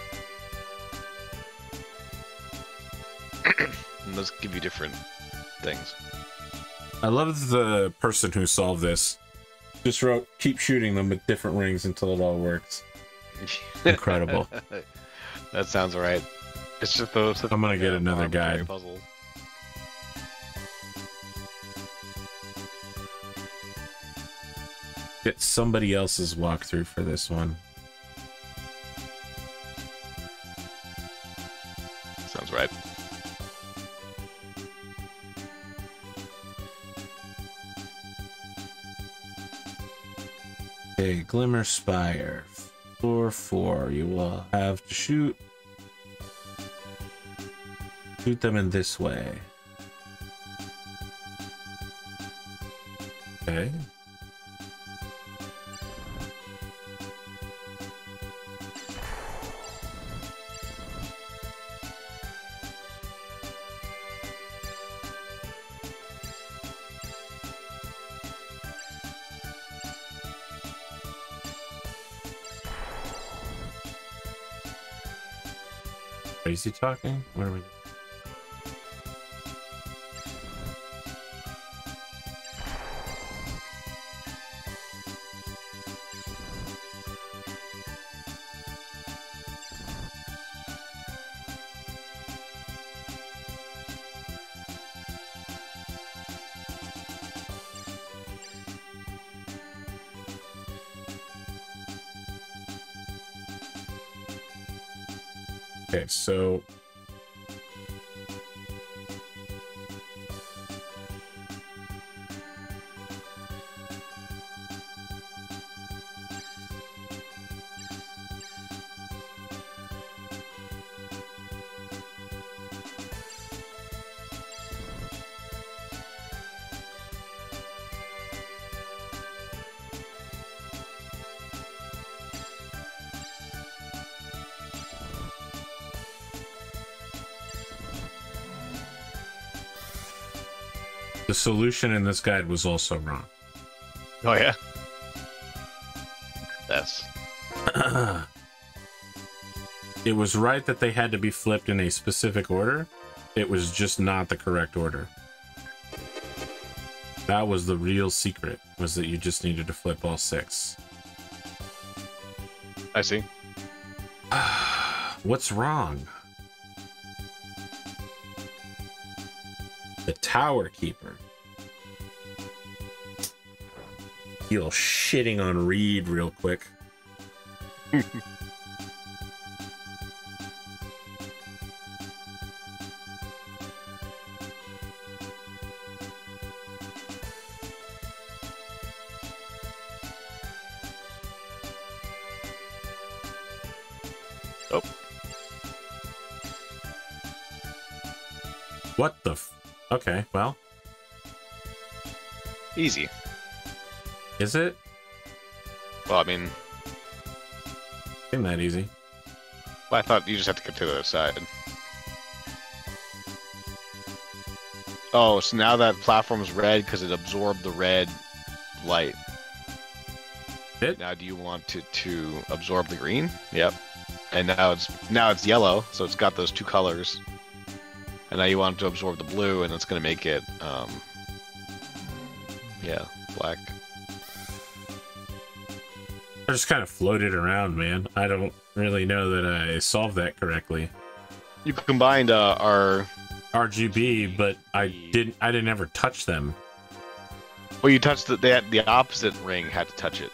And those give you different things. I love the person who solved this. Just wrote, keep shooting them with different rings until it all works. Incredible. That sounds right. It's just those. I'm gonna get another guide. Puzzles. Get somebody else's walkthrough for this one. Sounds right. Okay, Glimmer Spire. 4-4. You will have to shoot them in this way. Okay. Crazy talking? What are we doing? Okay, so the solution in this guide was also wrong. Oh yeah. That's. It was right that they had to be flipped in a specific order. It was just not the correct order. That was the real secret, was that you just needed to flip all 6. I see. What's wrong? The Tower Keeper. You'll shitting on Reed real quick. Oh. What the f... Okay, well. Easy. Is it? Well, I mean, Ain't that easy. I thought you just have to get to the other side. Oh, so now that platform's red because it absorbed the red light. It? Now do you want it to absorb the green? Yep. And now it's yellow, so it's got those 2 colors. And now you want it to absorb the blue, and it's going to make it, yeah, black. I just kind of floated around, man. I don't really know that I solved that correctly. You combined our... RGB, but I didn't ever touch them. Well, you touched the opposite ring had to touch it.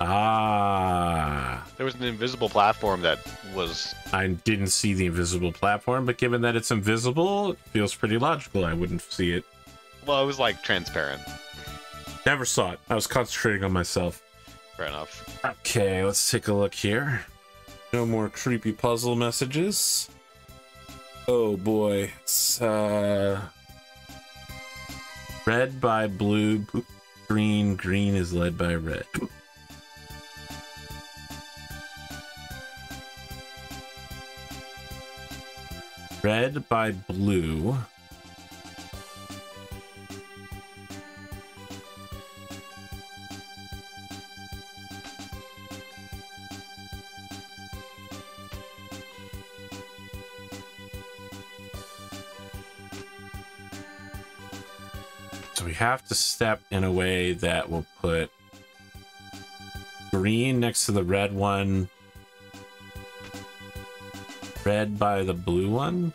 Ah. There was an invisible platform that was... I didn't see the invisible platform, but given that it's invisible, it feels pretty logical I wouldn't see it. Well, it was like transparent. Never saw it. I was concentrating on myself. Fair enough. Okay, let's take a look here. No more creepy puzzle messages. Oh boy. It's red by blue, green, green is led by red. Red by blue. So we have to step in a way that will put green next to the red one, red by the blue one.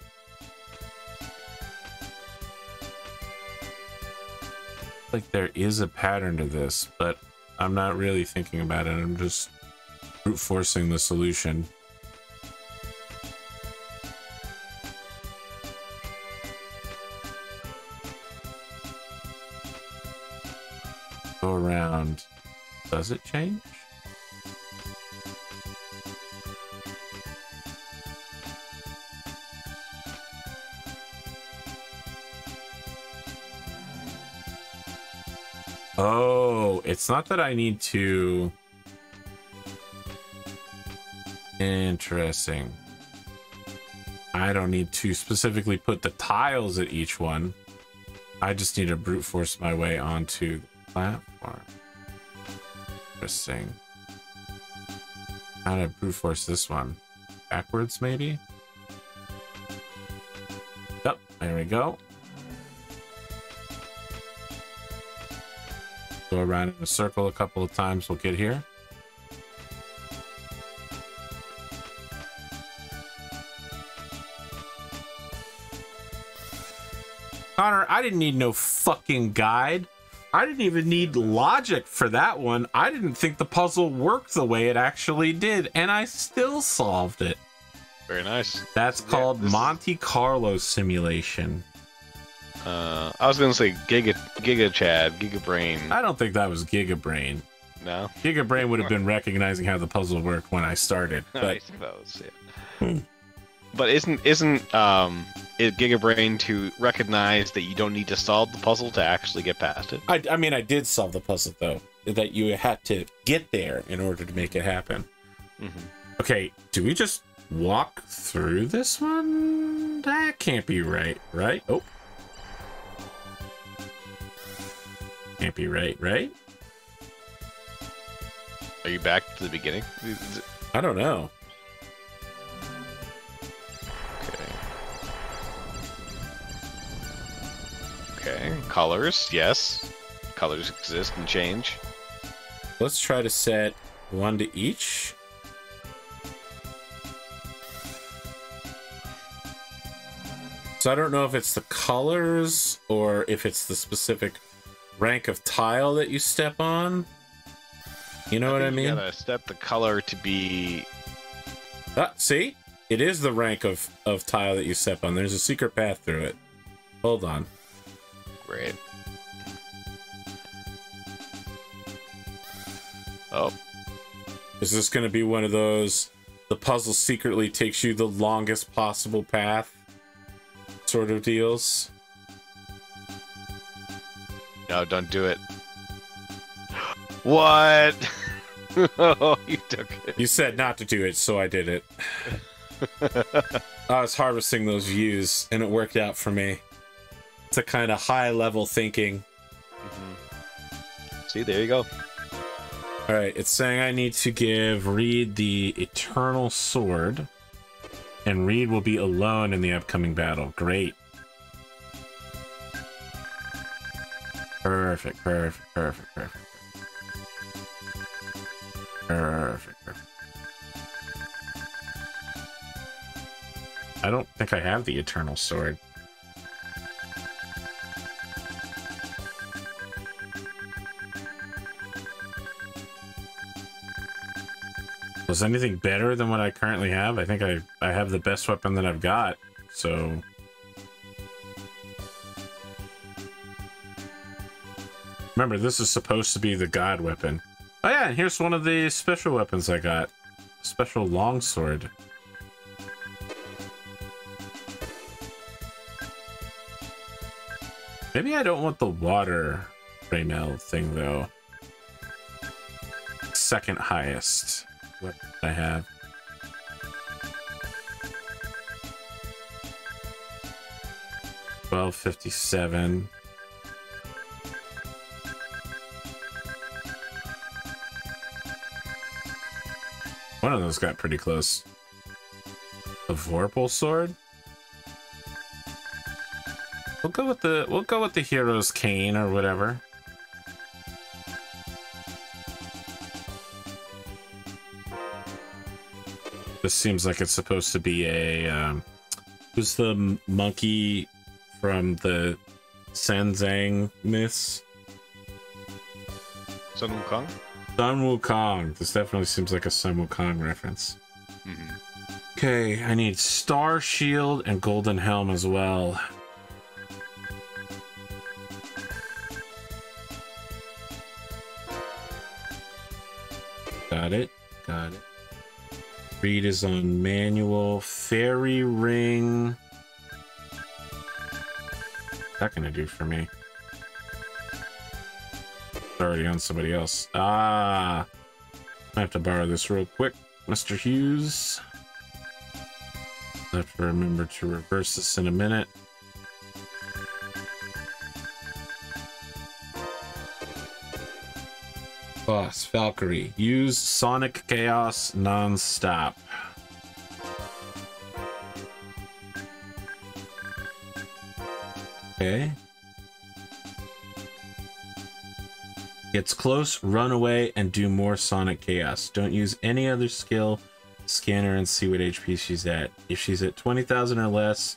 Like there is a pattern to this, but I'm not really thinking about it. I'm just brute forcing the solution. Go around. Does it change? Oh, it's not that I need to. Interesting. I don't need to specifically put the tiles at each one. I just need to brute force my way onto the platform. Interesting. How to brute force this one? Backwards, maybe? Yep, there we go. Go around in a circle a couple of times, we'll get here. Connor, I didn't need no fucking guide. I didn't even need logic for that one. I didn't think the puzzle worked the way it actually did, and I still solved it. Very nice. That's called Monte Carlo simulation. I was gonna say Giga Chad, Giga Brain. I don't think that was Giga Brain. No. Giga Brain would have been recognizing how the puzzle worked when I started. But I suppose, yeah. But isn't it Giga Brain to recognize that you don't need to solve the puzzle to actually get past it? I mean, I did solve the puzzle though. That you had to get there in order to make it happen. Mm-hmm. Okay, do we just walk through this one? That can't be right, right? Oh. Can't be right, right? Are you back to the beginning? I don't know. Okay, colors, yes. Colors exist and change. Let's try to set one to each. So I don't know if it's the colors or if it's the specific rank of tile that you step on. You know what I mean? You gotta step the color to be... See? It is the rank of tile that you step on. There's a secret path through it. Hold on. Great. Oh. Is this going to be one of those, the puzzle secretly takes you the longest possible path sort of deals? No, don't do it. What? Oh, you took it. You said not to do it, so I did it. I was harvesting those views, and it worked out for me. It's a kind of high-level thinking. See, there you go. Alright, it's saying I need to give Reed the Eternal Sword, and Reed will be alone in the upcoming battle. Great. Perfect, perfect, perfect, perfect. Perfect, perfect. I don't think I have the Eternal Sword. Was anything better than what I currently have? I think I have the best weapon that I've got, so... Remember, this is supposed to be the god weapon. Oh yeah, and here's one of the special weapons I got. Special longsword. Maybe I don't want the water Raymel thing though. Second highest. What I have. $12.57. One of those got pretty close. The Vorpal sword. We'll go with the hero's cane or whatever. This seems like it's supposed to be a who's the monkey from the Sanzang myths? Sun Wukong? Sun Wukong. This definitely seems like a Sun Wukong reference. Okay, I need Star Shield and Golden Helm as well. Got it. Got it. Reed is on manual. Fairy ring. What's that gonna do for me? It's already on somebody else. Ah, I have to borrow this real quick, Mr. Hughes. I have to remember to reverse this in a minute. Boss, Valkyrie. Use Sonic Chaos non-stop. Okay. Gets close, run away, and do more Sonic Chaos. Don't use any other skill. Scan her and see what HP she's at. If she's at 20,000 or less,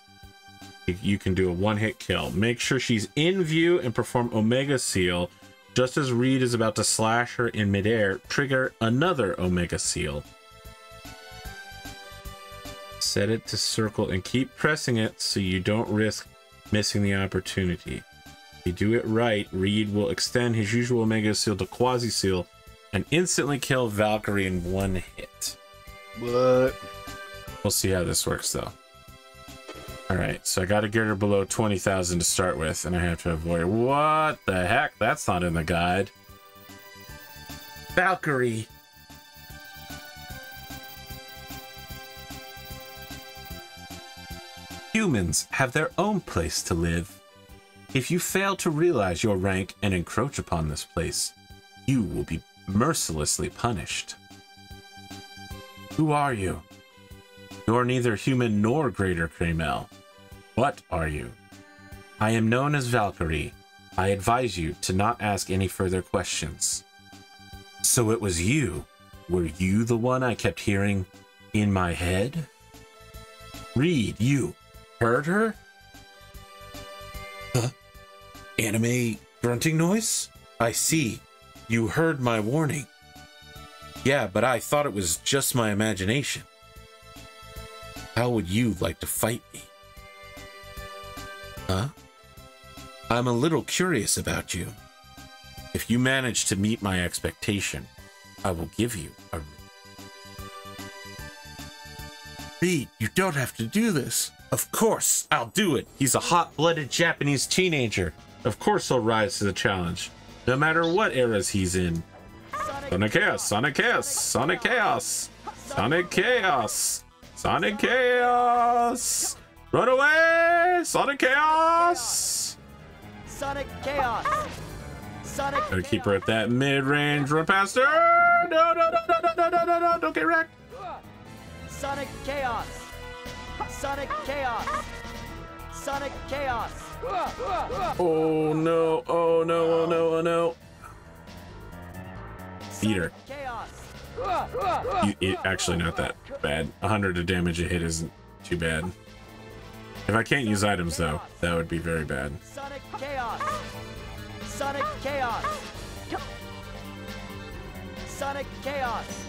you can do a one-hit kill. Make sure she's in view and perform Omega Seal. Just as Reed is about to slash her in midair, trigger another Omega Seal. Set it to circle and keep pressing it so you don't risk missing the opportunity. If you do it right, Reed will extend his usual Omega Seal to Quasi Seal and instantly kill Valkyrie in one hit. What? We'll see how this works though. Alright, so I gotta get her below 20,000 to start with, and I have to avoid... What the heck? That's not in the guide. Valkyrie! Humans have their own place to live. If you fail to realize your rank and encroach upon this place, you will be mercilessly punished. Who are you? You're neither human nor Greater Kraymel. What are you? I am known as Valkyrie. I advise you to not ask any further questions. So it was you. Were you the one I kept hearing in my head? Reed, you heard her? Huh? Anime grunting noise? I see. You heard my warning. Yeah, but I thought it was just my imagination. How would you like to fight me? Huh? I'm a little curious about you. If you manage to meet my expectation, I will give you a... Reed, you don't have to do this. Of course, I'll do it. He's a hot-blooded Japanese teenager. Of course he'll rise to the challenge, no matter what eras he's in. Sonic Chaos, Sonic Chaos, Sonic Chaos, Sonic Chaos, Sonic Chaos! Run away! Sonic Chaos! Sonic Chaos! Sonic Gotta keep her at that mid-range. Run past her! No, no, no, no, no, no, no, no, no, don't get wrecked! Sonic Chaos! Sonic Chaos! Sonic Chaos! Oh no, oh no, oh no, oh no. Beat her. Actually, not that bad. 100 of damage a hit isn't too bad. If I can't use items, though, that would be very bad. Sonic Chaos! Sonic Chaos! Sonic Chaos!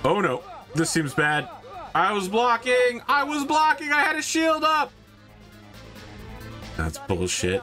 Oh no, this seems bad. I was blocking! I was blocking! I had a shield up! That's bullshit.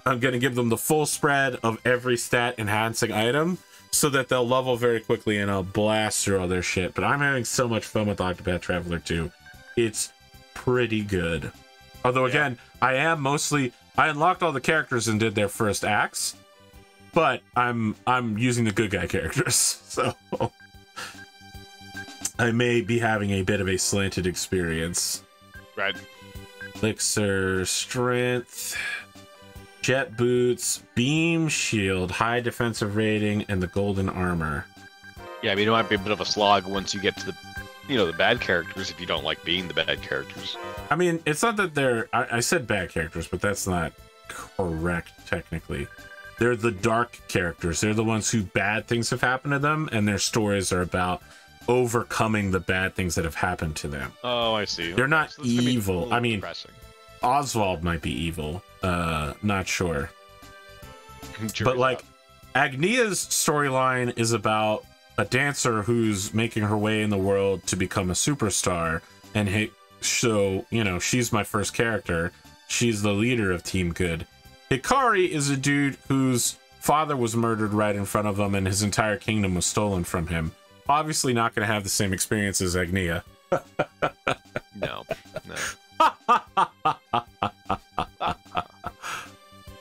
I'm going to give them the full spread of every stat enhancing item so that they'll level very quickly and I'll blast through all their shit. But I'm having so much fun with Octopath Traveler 2. It's pretty good. Although, again, I unlocked all the characters and did their first acts, but I'm using the good guy characters, so I may be having a bit of a slanted experience. Right. Elixir, strength, jet boots, beam shield, high defensive rating, and the golden armor. Yeah, I mean, it might be a bit of a slog once you get to the, the bad characters if you don't like being the bad characters. I mean, it's not that they're... I said bad characters, but that's not correct, technically. They're the dark characters. They're the ones who bad things have happened to them, and their stories are about overcoming the bad things that have happened to them. Oh, I see. They're not So this evil. I mean, depressing. Oswald might be evil. Not sure. Jury's But, like, out. Agnia's storyline is about a dancer who's making her way in the world to become a superstar, and so, she's my first character. She's the leader of Team Good. Hikari is a dude whose father was murdered right in front of him and his entire kingdom was stolen from him. Obviously not going to have the same experience as Agnia. No.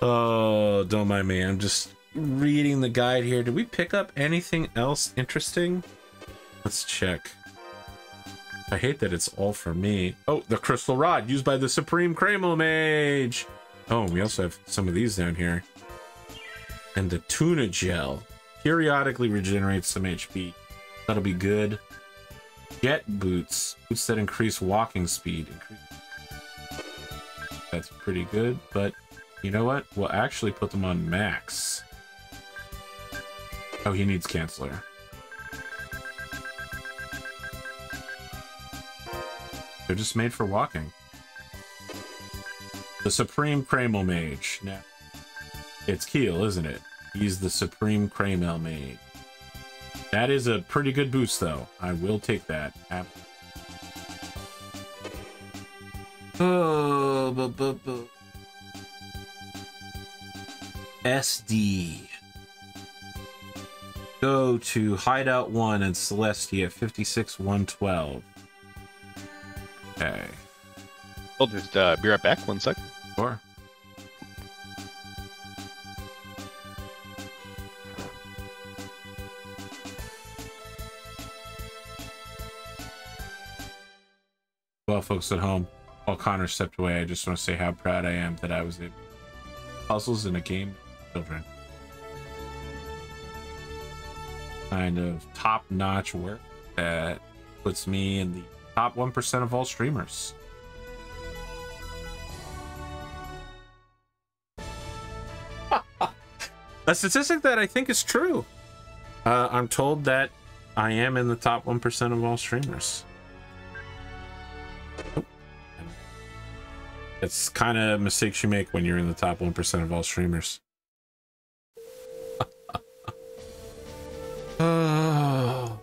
Oh, don't mind me. I'm just reading the guide here. Did we pick up anything else interesting? Let's check. I hate that it's all for me. Oh, the crystal rod used by the Supreme Kreml Mage. Oh, we also have some of these down here. And the tuna gel periodically regenerates some HP. That'll be good. Jet boots. Boots that increase walking speed. That's pretty good, but you know what? We'll actually put them on max. Oh, he needs Canceller. They're just made for walking. The Supreme Kreml Mage. Now, it's Keel, isn't it? He's the Supreme Kreml Mage. That is a pretty good boost, though. I will take that. SD. Go to Hideout 1 and Celestia 56-112. Okay. I'll just be right back. 1 sec. Sure. Well, folks at home, while Connor stepped away, I just want to say how proud I am that I was able to puzzles in a game with children. Kind of top-notch work that puts me in the top 1% of all streamers. A statistic that I think is true. I'm told that I am in the top 1% of all streamers. It's kind of mistakes you make when you're in the top 1% of all streamers. Oh.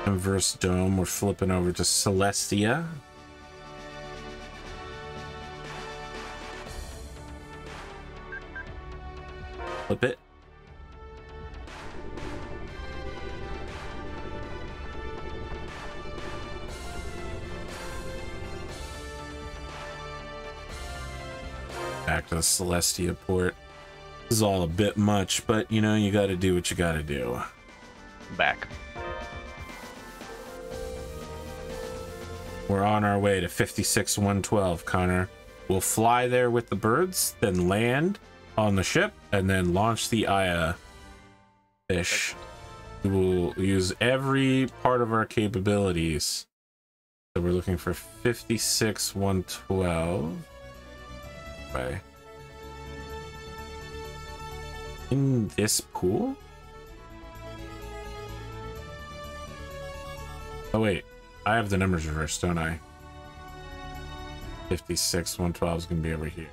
Inverse Dome, we're flipping over to Celestia. Flip it. Back to the Celestia port. This is all a bit much, but you know, you gotta do what you gotta do. Back. We're on our way to 56-112, Connor. We'll fly there with the birds, then land on the ship, and then launch the Aya fish. We will use every part of our capabilities. So we're looking for 56-112. Okay. In this pool? Oh wait, I have the numbers reversed, don't I? 56-112 is gonna be over here.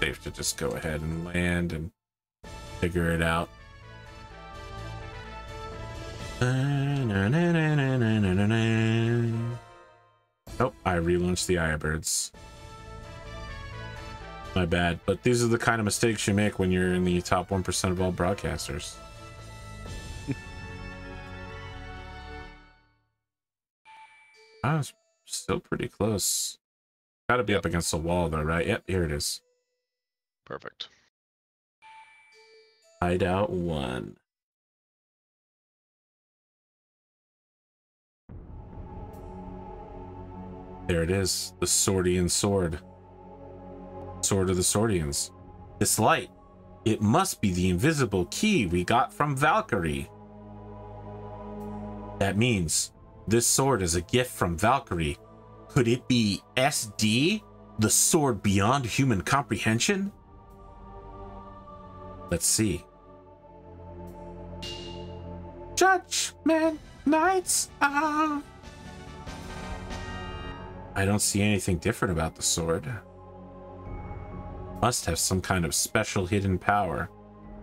Safe to just go ahead and land and figure it out. Nope, I relaunched the Ironbirds. My bad, but these are the kind of mistakes you make when you're in the top 1% of all broadcasters. I was still pretty close. Gotta be up against the wall though, right? Yep, here it is. Perfect. Hideout 1. There it is, the Swordian sword. Sword of the Swordians. This light, it must be the invisible key we got from Valkyrie. That means this sword is a gift from Valkyrie. Could it be SD, the sword beyond human comprehension? Let's see. Judgment Knights are... I don't see anything different about the sword. Must have some kind of special hidden power.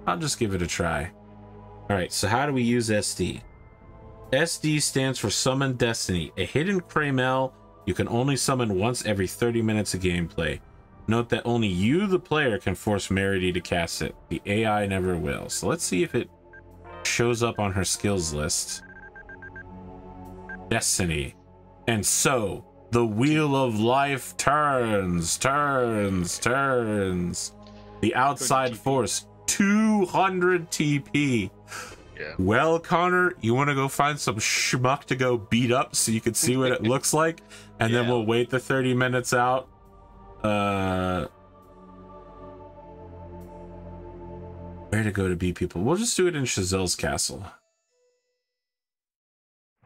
I'll just give it a try. Alright, so how do we use SD? SD stands for Summon Destiny, a hidden Kraymel you can only summon once every 30 minutes of gameplay. Note that only you, the player, can force Merity to cast it. The AI never will. So let's see if it shows up on her skills list. Destiny. And so, the wheel of life turns. The outside force, 200 TP. Yeah. Well, Connor, you want to go find some schmuck to go beat up so you can see what it looks like? And then we'll wait the 30 minutes out. Where to go to beat people? We'll just do it in Chazelle's castle.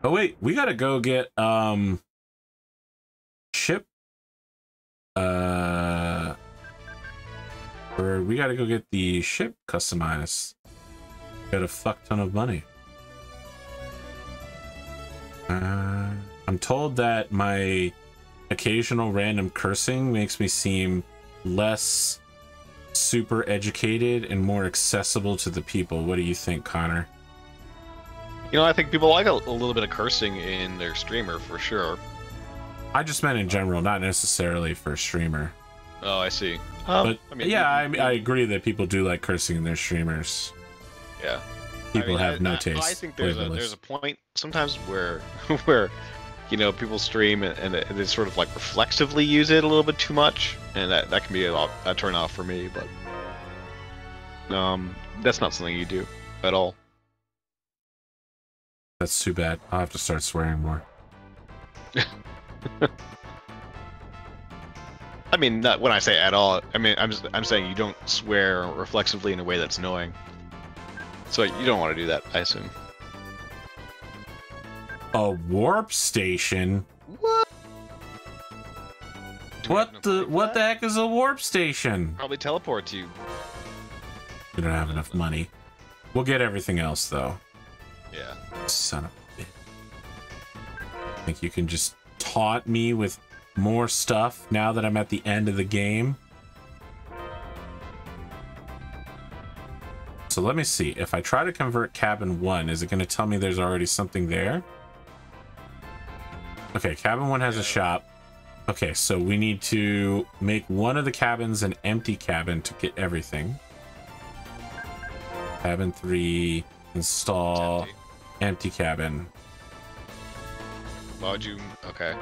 Oh, wait, we gotta go get, ship. Or we gotta go get the ship customized. Got a fuck ton of money. I'm told that my occasional random cursing makes me seem less super educated and more accessible to the people. What do you think, Connor? You know, I think people like a little bit of cursing in their streamer for sure. I just meant in general, not necessarily for a streamer. Oh, I see. But I mean, yeah, I agree that people do like cursing in their streamers. Yeah, people have no taste. I think there's a point sometimes where where you know people stream and they sort of like reflexively use it a little bit too much, and that can be a turn off for me. But that's not something you do at all. That's too bad. I'll have to start swearing more. I mean, not when I say at all. I mean, I'm saying you don't swear reflexively in a way that's annoying. So you don't want to do that, I assume. A warp station? What? What the heck is a warp station? Probably teleports you. We don't have enough money. We'll get everything else though. Yeah. Son of a bitch. Think you can just taunt me with more stuff now that I'm at the end of the game? So let me see. If I try to convert cabin 1, is it going to tell me there's already something there? Okay, cabin 1 has a shop. Okay, so we need to make one of the cabins an empty cabin to get everything. Cabin 3, install empty cabin. Why would you? Okay.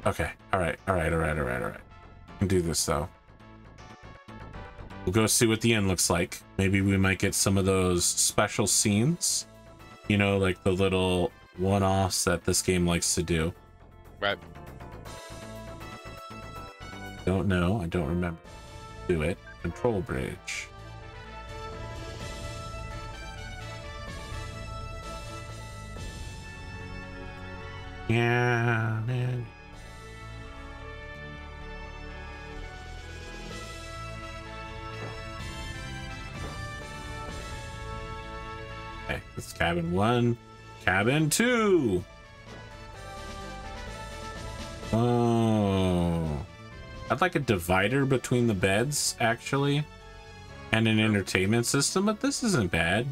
Okay, all right. I can do this though. We'll go see what the end looks like. Maybe we might get some of those special scenes. You know, like the little one-offs that this game likes to do. Right. Don't know. I don't remember. Do it. Control bridge. Yeah, man. Okay, this is cabin 1. Cabin 2. Oh. I'd like a divider between the beds, actually. And an entertainment system, but this isn't bad.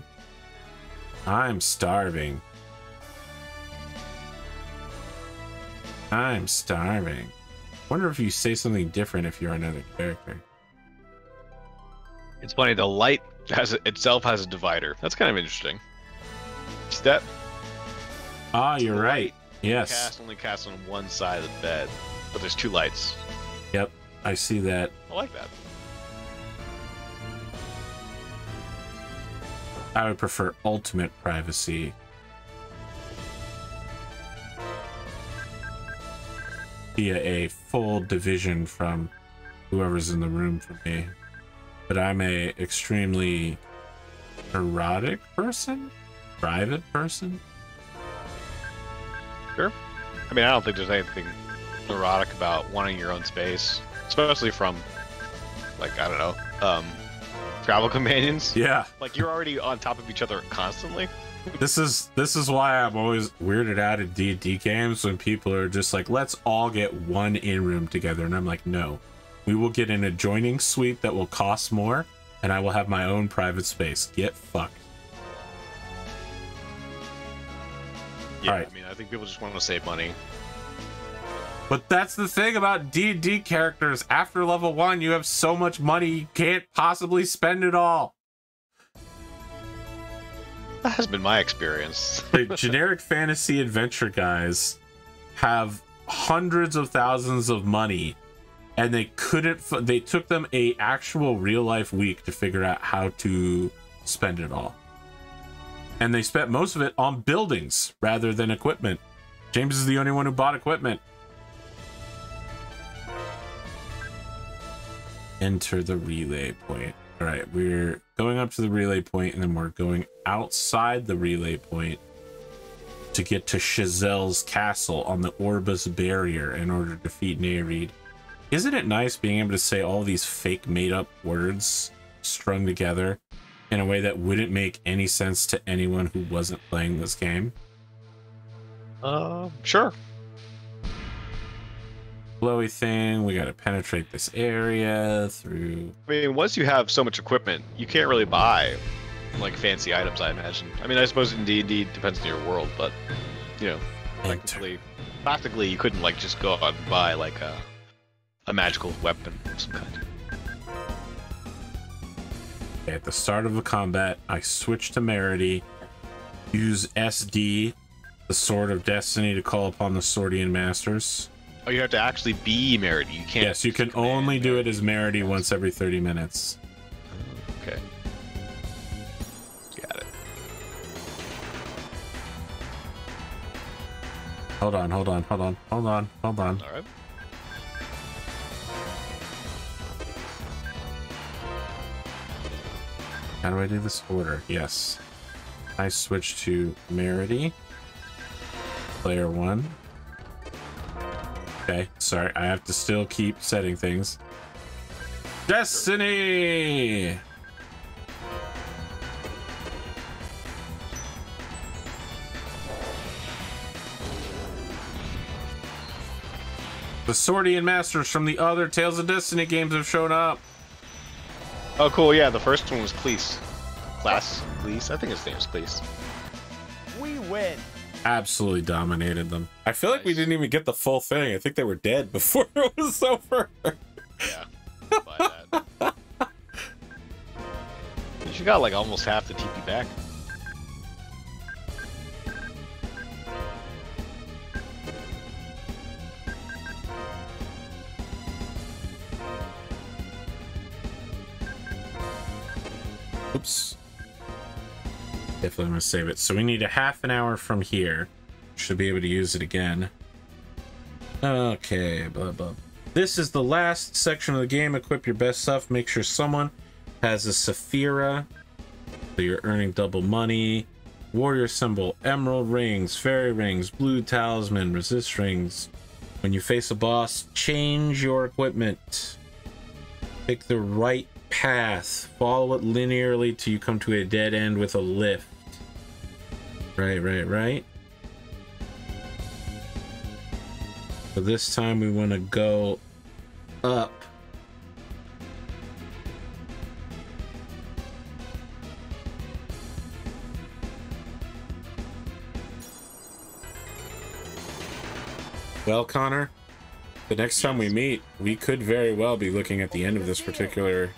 I'm starving. I'm starving. Wonder if you say something different if you're another character. It's funny, the light itself has a divider. That's kind of interesting. See that? Ah, So you're the right. light Yes. only casts on one side of the bed, but there's two lights. Yep, I see that. I like that. I would prefer ultimate privacy. Via a full division from whoever's in the room for me. But I'm a extremely erotic person? Private person? Sure. I mean, I don't think there's anything erotic about wanting your own space, especially from, like, I don't know, travel companions. Yeah. Like, you're already on top of each other constantly. This is why I'm always weirded out at D&D games when people are just like, let's all get one in-room together. And I'm like, no. We will get an adjoining suite that will cost more, and I will have my own private space. Get fucked. Yeah, All right. I mean, I think people just want to save money. But that's the thing about D&D characters. After level 1, you have so much money, you can't possibly spend it all. That has been my experience. The generic fantasy adventure guys have hundreds of thousands of money, and they couldn't. They took them a actual real life week to figure out how to spend it all, and they spent most of it on buildings rather than equipment. James is the only one who bought equipment. Enter the relay point. All right, we're going up to the relay point, and then we're going outside the relay point to get to Chazelle's castle on the Orbis barrier in order to defeat Nereid. Isn't it nice being able to say all these fake made-up words strung together in a way that wouldn't make any sense to anyone who wasn't playing this game? Sure. Glowy thing, we gotta penetrate this area through... I mean, once you have so much equipment, you can't really buy, like, fancy items, I imagine. I mean, I suppose in D&D depends on your world, but, you know, practically you couldn't, like, just go out and buy, like, a magical weapon of some kind. Okay, at the start of the combat, I switch to Merity, use SD, the Sword of Destiny, to call upon the Swordian Masters. Oh, you have to actually be Merity. You can't. Yes, you can only do it as Merity once every 30 minutes. Okay. Got it. Hold on. All right. How do I do this order? Yes. I switch to Merity. Player 1. Okay, sorry, I have to still keep setting things. Destiny! The Swordian Masters from the other Tales of Destiny games have shown up. Oh, cool. Yeah, the first one was Cleese. Cleese? I think his name's Cleese. We win. Absolutely dominated them. I feel like we didn't even get the full thing. I think they were dead before it was over. Yeah. Buy that. You got like almost half the TP back. Oops. Definitely want to save it. So we need a half an hour from here. Should be able to use it again. Okay, blah, blah. This is the last section of the game. Equip your best stuff. Make sure someone has a Saphira. So you're earning double money. Warrior symbol, emerald rings, fairy rings, blue talisman, resist rings. When you face a boss, change your equipment. Pick the right path. Follow it linearly till you come to a dead end with a lift. Right. So this time we want to go up. Well, Connor, the next time we meet, we could very well be looking at the end of this particular...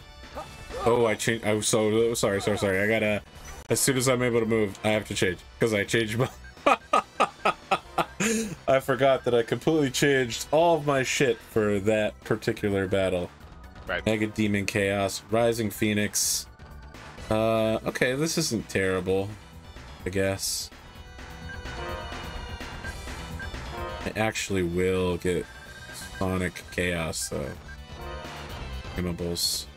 Oh, I changed... I'm so sorry. I gotta... As soon as I'm able to move, I have to change. Because I changed my... I forgot that I completely changed all of my shit for that particular battle. Right. Mega Demon Chaos, Rising Phoenix. Okay, this isn't terrible, I guess. I actually will get Sonic Chaos, though. Immables.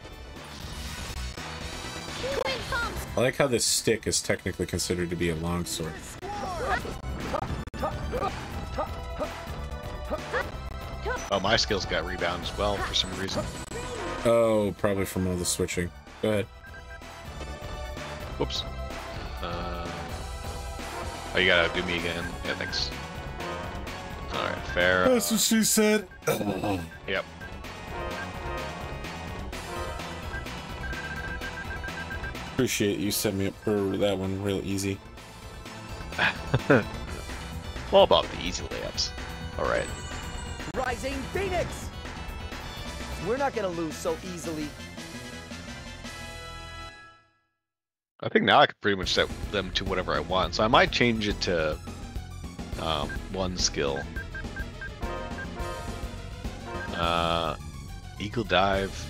I like how this stick is technically considered to be a longsword. Oh, my skills got rebound as well for some reason. Oh, probably from all the switching. Go ahead. Whoops. Oh, you gotta do me again. Yeah, thanks. Alright, fair. That's what she said. Yep. Appreciate you setting me up for that one real easy. All about the easy layups. Alright. Rising Phoenix! We're not gonna lose so easily. I think now I can pretty much set them to whatever I want, so I might change it to one skill. Eagle Dive.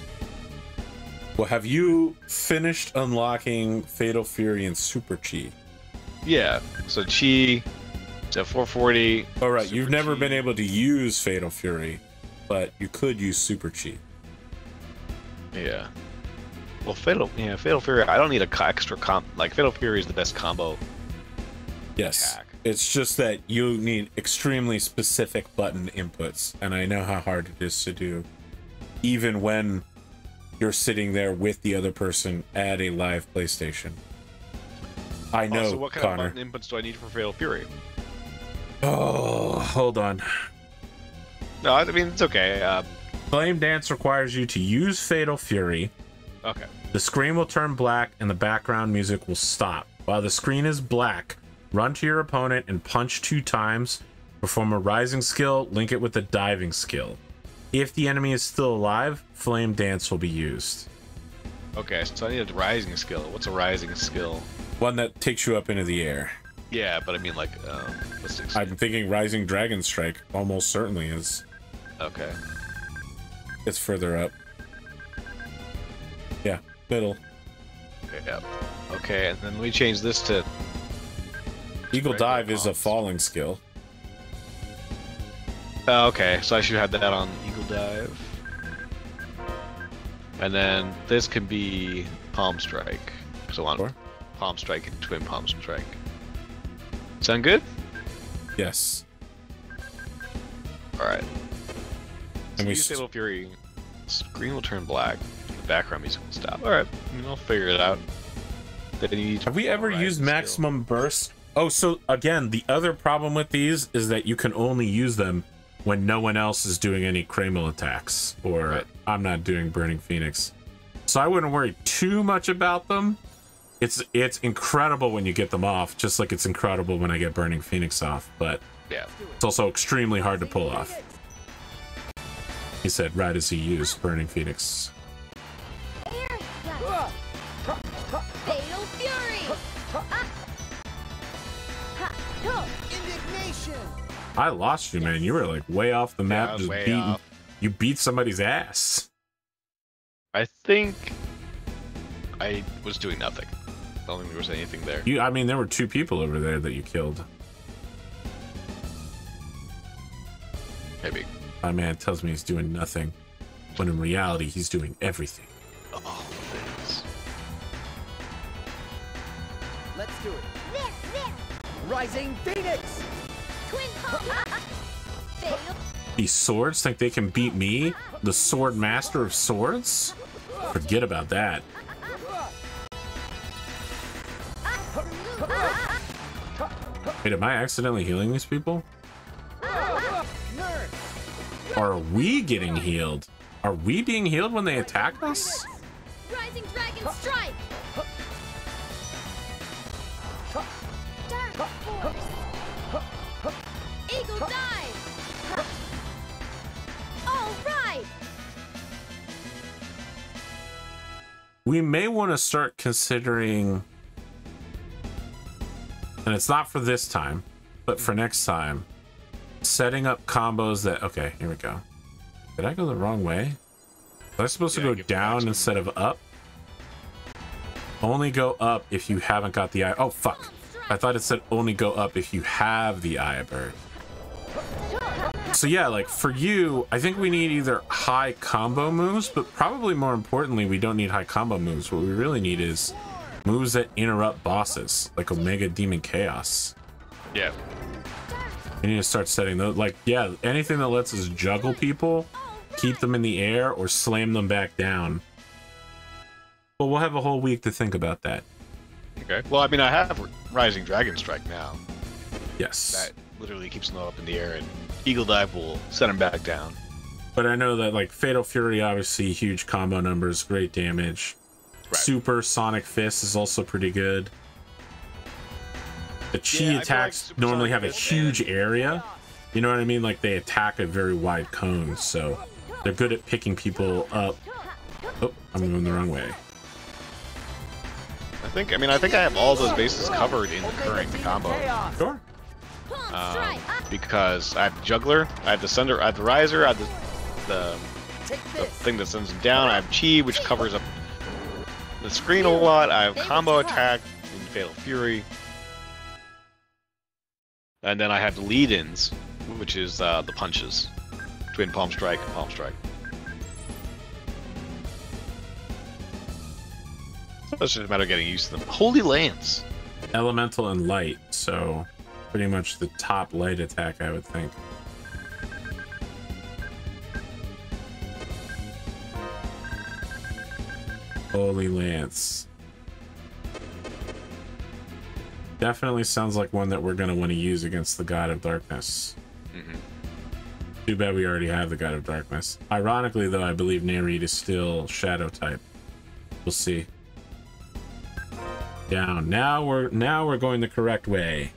Well, have you finished unlocking Fatal Fury and Super Chi? Yeah, so Chi, so 440. All right, Super you've never Chi. been able to use Fatal Fury, but you could use Super Chi. Yeah. Well, Fatal Fury, I don't need a extra comp. Like, Fatal Fury is the best combo. Yes. Attack. It's just that you need extremely specific button inputs, and I know how hard it is to do, even when you're sitting there with the other person at a live PlayStation. I know, So what kind Connor. of button inputs do I need for Fatal Fury? Oh, hold on. No, I mean, it's okay. Flame Dance requires you to use Fatal Fury. Okay. The screen will turn black and the background music will stop. While the screen is black, run to your opponent and punch 2 times. Perform a rising skill, link it with a diving skill. If the enemy is still alive, Flame Dance will be used. Okay, so I need a rising skill. What's a rising skill? One that takes you up into the air. Yeah, but I mean, like, what's the I'm thinking Rising Dragon Strike almost certainly is. Okay. It's further up. Yeah, middle. Okay, yeah. Okay, and then we change this to... Eagle Regular Dive is a bombs. falling skill. Okay, so I should have that on Eagle Dive. And then this can be Palm Strike. So on Sure. Palm Strike and Twin Palm Strike. Sound good? Yes. Alright. And we use Fatal Fury. Screen will turn black. The background music will stop. Alright, I'll figure it out. Then you need Have we ever Rising used skill. maximum burst? Oh, so again, the other problem with these is that you can only use them when no one else is doing any Kreml attacks, or Right. I'm not doing Burning Phoenix. So I wouldn't worry too much about them. It's incredible when you get them off, just like it's incredible when I get Burning Phoenix off, but Yeah. it's also extremely hard to pull off. He said right as he used Burning Phoenix. Fatal Fury! Indignation! I lost you, man. You were like way off the I map, was just way beating. off. You beat somebody's ass. I think I was doing nothing. I don't think there was anything there. I mean, there were 2 people over there that you killed. Maybe. My man tells me he's doing nothing, when in reality, he's doing everything. All things. Let's do it. There! Rising Phoenix! Twin Palm! Fatal... These swords think they can beat me? The Sword Master of Swords? Forget about that. Wait, am I accidentally healing these people? Or are we getting healed? Are we being healed when they attack us? Rising Dragon Strike! Dark Force! Eagle Dive! we may want to start considering, and it's not for this time, but for next time, setting up combos that, okay, here we go. Did I go the wrong way? Was I supposed to go down instead of up? Only go up if you haven't got the eye. Oh, fuck. I thought it said only go up if you have the eye bird. So yeah, like for you, I think we need either high combo moves, but probably more importantly, we don't need high combo moves. What we really need is moves that interrupt bosses, like Omega Demon Chaos. Yeah. We need to start setting those, like, yeah, anything that lets us juggle people, keep them in the air, or slam them back down. Well, we'll have a whole week to think about that. Okay. Well, I mean, I have Rising Dragon Strike now. Yes. That literally keeps them up in the air, and Eagle Dive will send them back down. But I know that, like, Fatal Fury, obviously, huge combo numbers, great damage. Right. Super Sonic Fist is also pretty good. The Chi attacks like normally have a huge area. You know what I mean? Like, they attack a very wide cone, so they're good at picking people up. Oh, I'm moving the wrong way. I think I have all those bases covered in the current combo. Sure. Because I have the Juggler, I have the Thunder, I have the Riser, I have the thing that sends them down, I have Chi, which covers up the screen a lot, I have Combo Attack in Fatal Fury. And then I have the lead-ins, which is the punches. Twin Palm Strike and Palm Strike. It's just a matter of getting used to them. Holy Lance! Elemental and light, so pretty much the top light attack, I would think. Holy Lance. Definitely sounds like one that we're going to want to use against the God of Darkness. Mm-hmm. Too bad we already have the God of Darkness. Ironically, though, I believe Nereid is still Shadow type. We'll see. Down. Now we're going the correct way.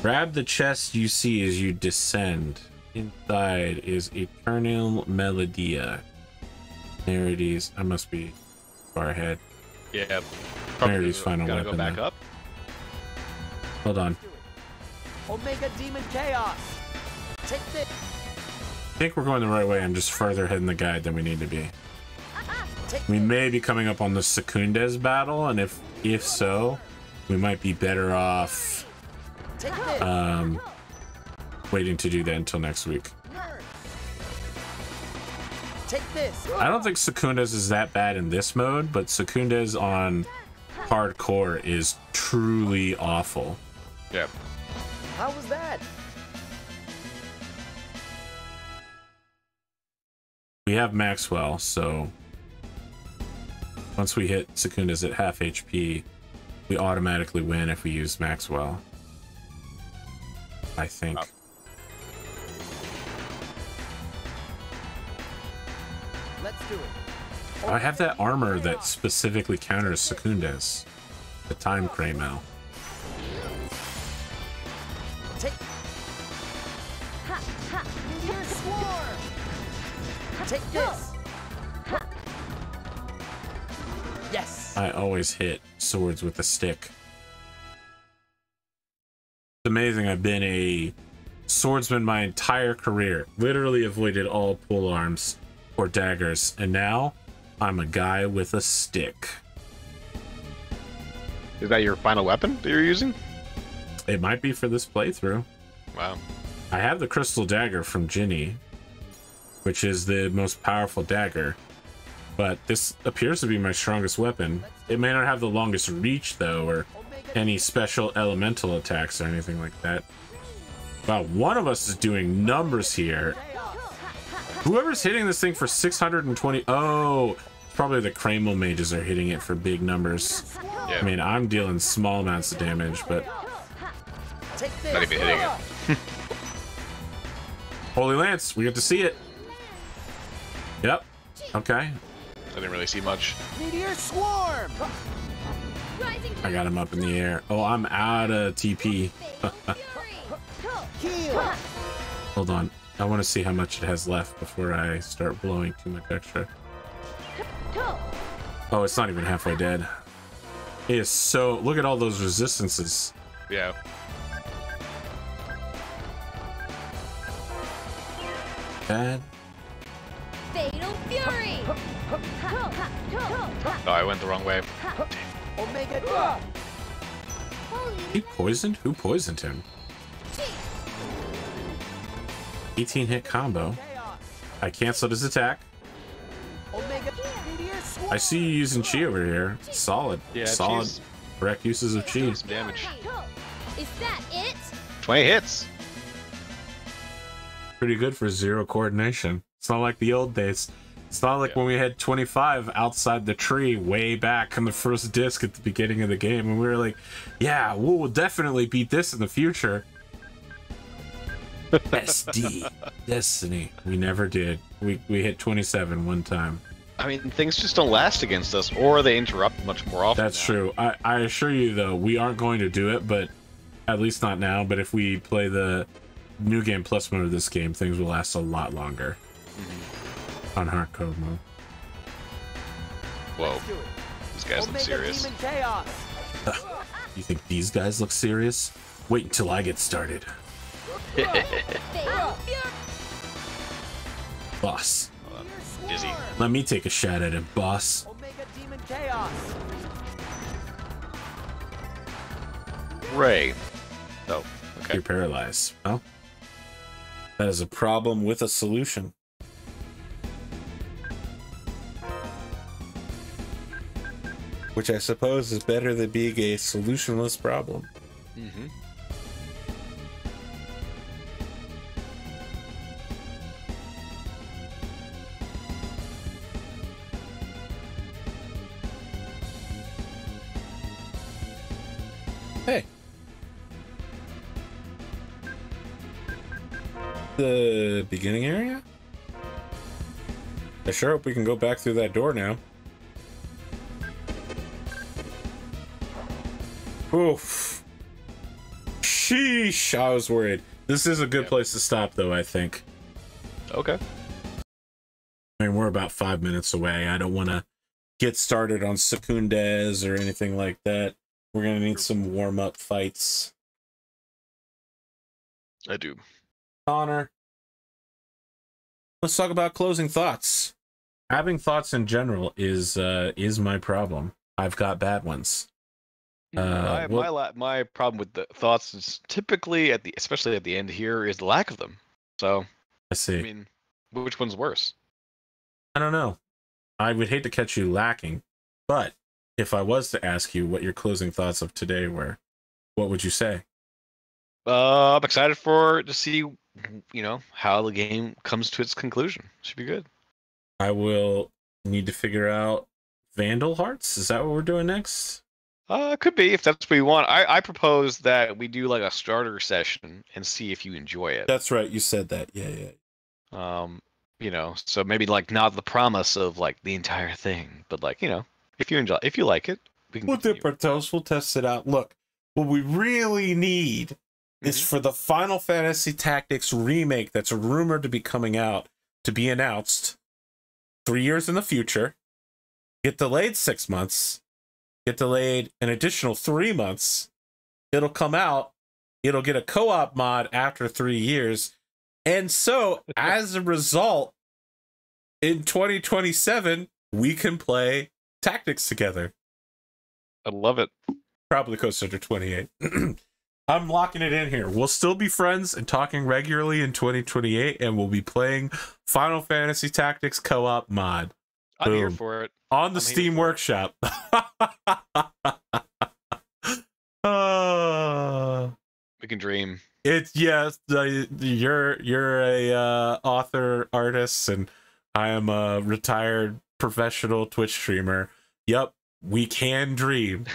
Grab the chest you see as you descend. Inside is Eternal Melodia. Nereides. I must be far ahead. Yeah. Nereides' final weapon. Go back up. Hold on. Omega Demon Chaos. Take this. I think we're going the right way. I'm just further ahead in the guide than we need to be. We may be coming up on the Secundes battle, and if so, we might be better off waiting to do that until next week. Take this. I don't think Secundes is that bad in this mode, but Secundes on hardcore is truly awful. Yep. How was that? We have Maxwell, so once we hit Secundes at half HP, we automatically win if we use Maxwell. I think. Oh. Let's do it. I have that armor that specifically counters Secundes. The Time Craymel. Take. Meteor Swarm. Take this. Yes. I always hit swords with a stick. It's amazing. I've been a swordsman my entire career. Literally avoided all pole arms or daggers, and now I'm a guy with a stick. Is that your final weapon that you're using? It might be for this playthrough. Wow. I have the crystal dagger from Ginny, which is the most powerful dagger, but this appears to be my strongest weapon. It may not have the longest reach though, or any special elemental attacks or anything like that. Wow, one of us is doing numbers here. Whoever's hitting this thing for 620. Oh, it's probably the Craymel mages are hitting it for big numbers. Yeah. I mean, I'm dealing small amounts of damage, but not even hitting it. Holy Lance, we get to see it. Yep. Okay. I didn't really see much. Meteor Swarm. I got him up in the air. Oh, I'm out of TP. Hold on. I want to see how much it has left before I start blowing too much extra. Oh, it's not even halfway dead. It is so... Look at all those resistances. Yeah. Bad. Fatal Fury! Oh, I went the wrong way. Omega Drop. He poisoned? Who poisoned him? 18 hit combo. I canceled his attack. Omega Meteor Swarm. I see you using chi over here. Solid. Yeah, solid. chi's- Correct uses of chi. Some damage. Is that it? 20 hits. Pretty good for 0 coordination. It's not like the old days. It's not like Yeah. when we had 25 outside the tree way back on the first disc at the beginning of the game, and we were like, yeah, we'll definitely beat this in the future. SD. Destiny. We never did. We hit 27 one time. I mean, things just don't last against us, or they interrupt much more often. That's now. true. I assure you, though, we aren't going to do it, but at least not now. But if we play the New Game Plus mode of this game, things will last a lot longer. On hardcore mode. Whoa, Let's do it. these guys look Omega serious. Demon Chaos. You think these guys look serious? Wait until I get started. Fatal Fury! Boss. Dizzy. Let me take a shot at it, boss. Omega Demon Chaos. Ray. Oh, okay. You're paralyzed. Well, that is a problem with a solution. Which I suppose is better than being a solutionless problem. Mm-hmm. Hey. The beginning area? I sure hope we can go back through that door now. Oof. Sheesh, I was worried. This is a good place to stop, though, I think. Okay. I mean, we're about 5 minutes away. I don't want to get started on Secundes or anything like that. We're going to need some warm-up fights. I do. Connor, let's talk about closing thoughts. Having thoughts in general is my problem. I've got bad ones. My problem with the thoughts is typically especially at the end here, is the lack of them. So I see. I mean, which one's worse? I don't know. I would hate to catch you lacking, but if I was to ask you what your closing thoughts of today were, what would you say? I'm excited to see, how the game comes to its conclusion. Should be good. I will need to figure out Vandal Hearts. Is that what we're doing next? Could be, if that's what you want. I propose that we do like a starter session and see if you enjoy it. That's right. You said that. Yeah. So maybe like not the promise of like the entire thing, but like, if you like it, we can We'll continue. dip our toes. We'll test it out. Look, what we really need is for the Final Fantasy Tactics remake that's rumored to be coming out to be announced 3 years in the future, get delayed 6 months, get delayed an additional 3 months. It'll come out. It'll get a co-op mod after 3 years. And so, as a result, in 2027, we can play Tactics together. I love it. Probably closer to 28. I'm locking it in here. We'll still be friends and talking regularly in 2028, and we'll be playing Final Fantasy Tactics co-op mod. I'm here Boom. for it. On the I'm Steam here for it. Workshop. We can dream. It's yes, you're a author, artist, and I am a retired professional Twitch streamer. Yep, we can dream.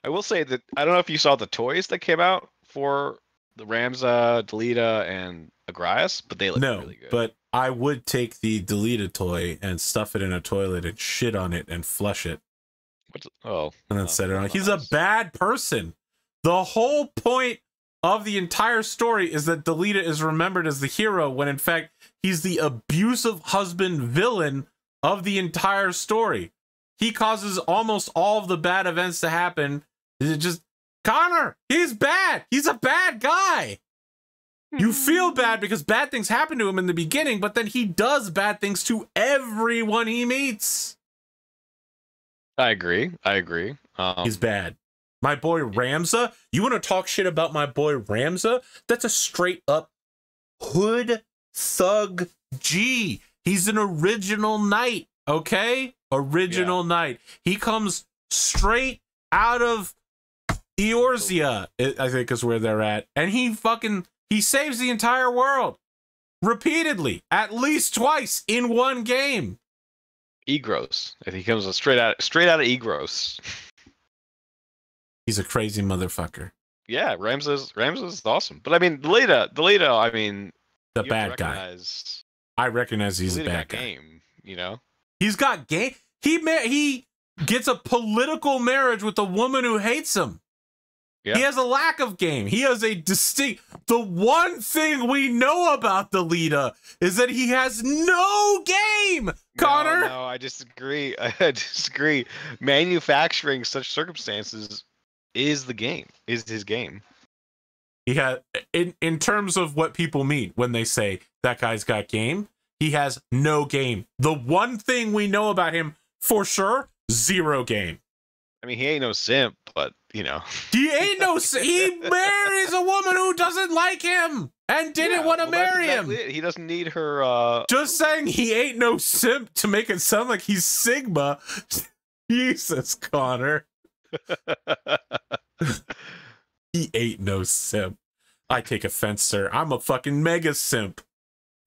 I will say that I don't know if you saw the toys that came out for the Ramza, Delita, and Agrias, but they look really good. But I would take the deleted toy and stuff it in a toilet and shit on it and flush it. And then set it on. He's a bad person. The whole point of the entire story is that Delita is remembered as the hero when in fact he's the abusive husband villain of the entire story. he causes almost all of the bad events to happen. It just, Conor, he's bad. He's a bad guy. You feel bad because bad things happen to him in the beginning, but then he does bad things to everyone he meets. I agree. He's bad. My boy Ramza, you want to talk shit about my boy Ramza? That's a straight up hood thug G. He's an original knight, okay? Original knight. He comes straight out of Eorzea, I think is where they're at. And he saves the entire world repeatedly, at least twice in one game. Egros. I think he comes straight out of Egros. He's a crazy motherfucker. Yeah, Ramses is awesome. But I mean, Delito, I mean, the bad guy. I recognize he's a bad guy. Game, you know? He's got game. He gets a political marriage with a woman who hates him. Yeah. He has a lack of game. He has a distinct... The one thing we know about the leader is that he has no game, Conor. No, I disagree. I disagree. Manufacturing such circumstances is the game. Is his game. He has... In terms of what people mean when they say, that guy's got game, he has no game. The one thing we know about him, for sure, zero game. I mean, he ain't no simp, but, you know. He ain't no simp. He marries a woman who doesn't like him and didn't want to marry him. He doesn't need her, Just saying he ain't no simp to make it sound like he's Sigma. Jesus, Conor. He ain't no simp. I take offense, sir. I'm a fucking mega simp.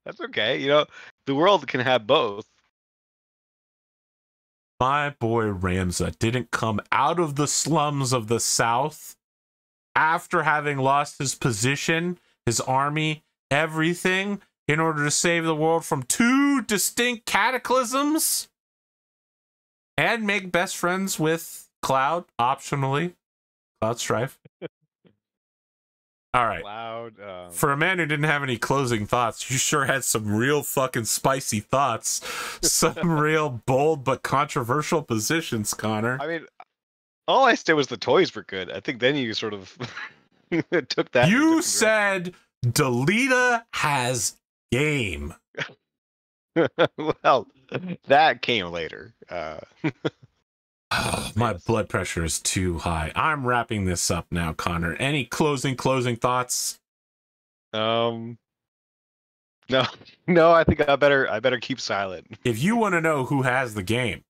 That's okay. You know, the world can have both. My boy Ramza didn't come out of the slums of the South after having lost his position, his army, everything, in order to save the world from two distinct cataclysms and make best friends with Cloud, optionally. Cloud Strife. All right. Cloud, For a man who didn't have any closing thoughts, you sure had some real fucking spicy thoughts. Some real bold but controversial positions, Conor. I mean, all I said was the toys were good. I think then you sort of took that. You said Delita has game. Well, that came later. Oh, my blood pressure is too high. I'm wrapping this up now, Conor. Any closing thoughts? No, I think I better keep silent. If you want to know who has the game,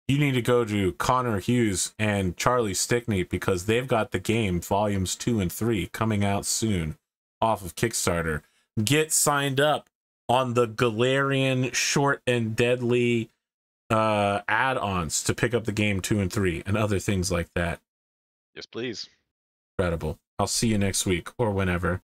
you need to go to ConorHughes and Charlie Stickney, because they've got the game volumes 2 and 3 coming out soon off of Kickstarter. Get signed up on the Galarian Short and Deadly add-ons to pick up the game 2 and 3 and other things like that. Yes, please. Incredible. I'll see you next week or whenever.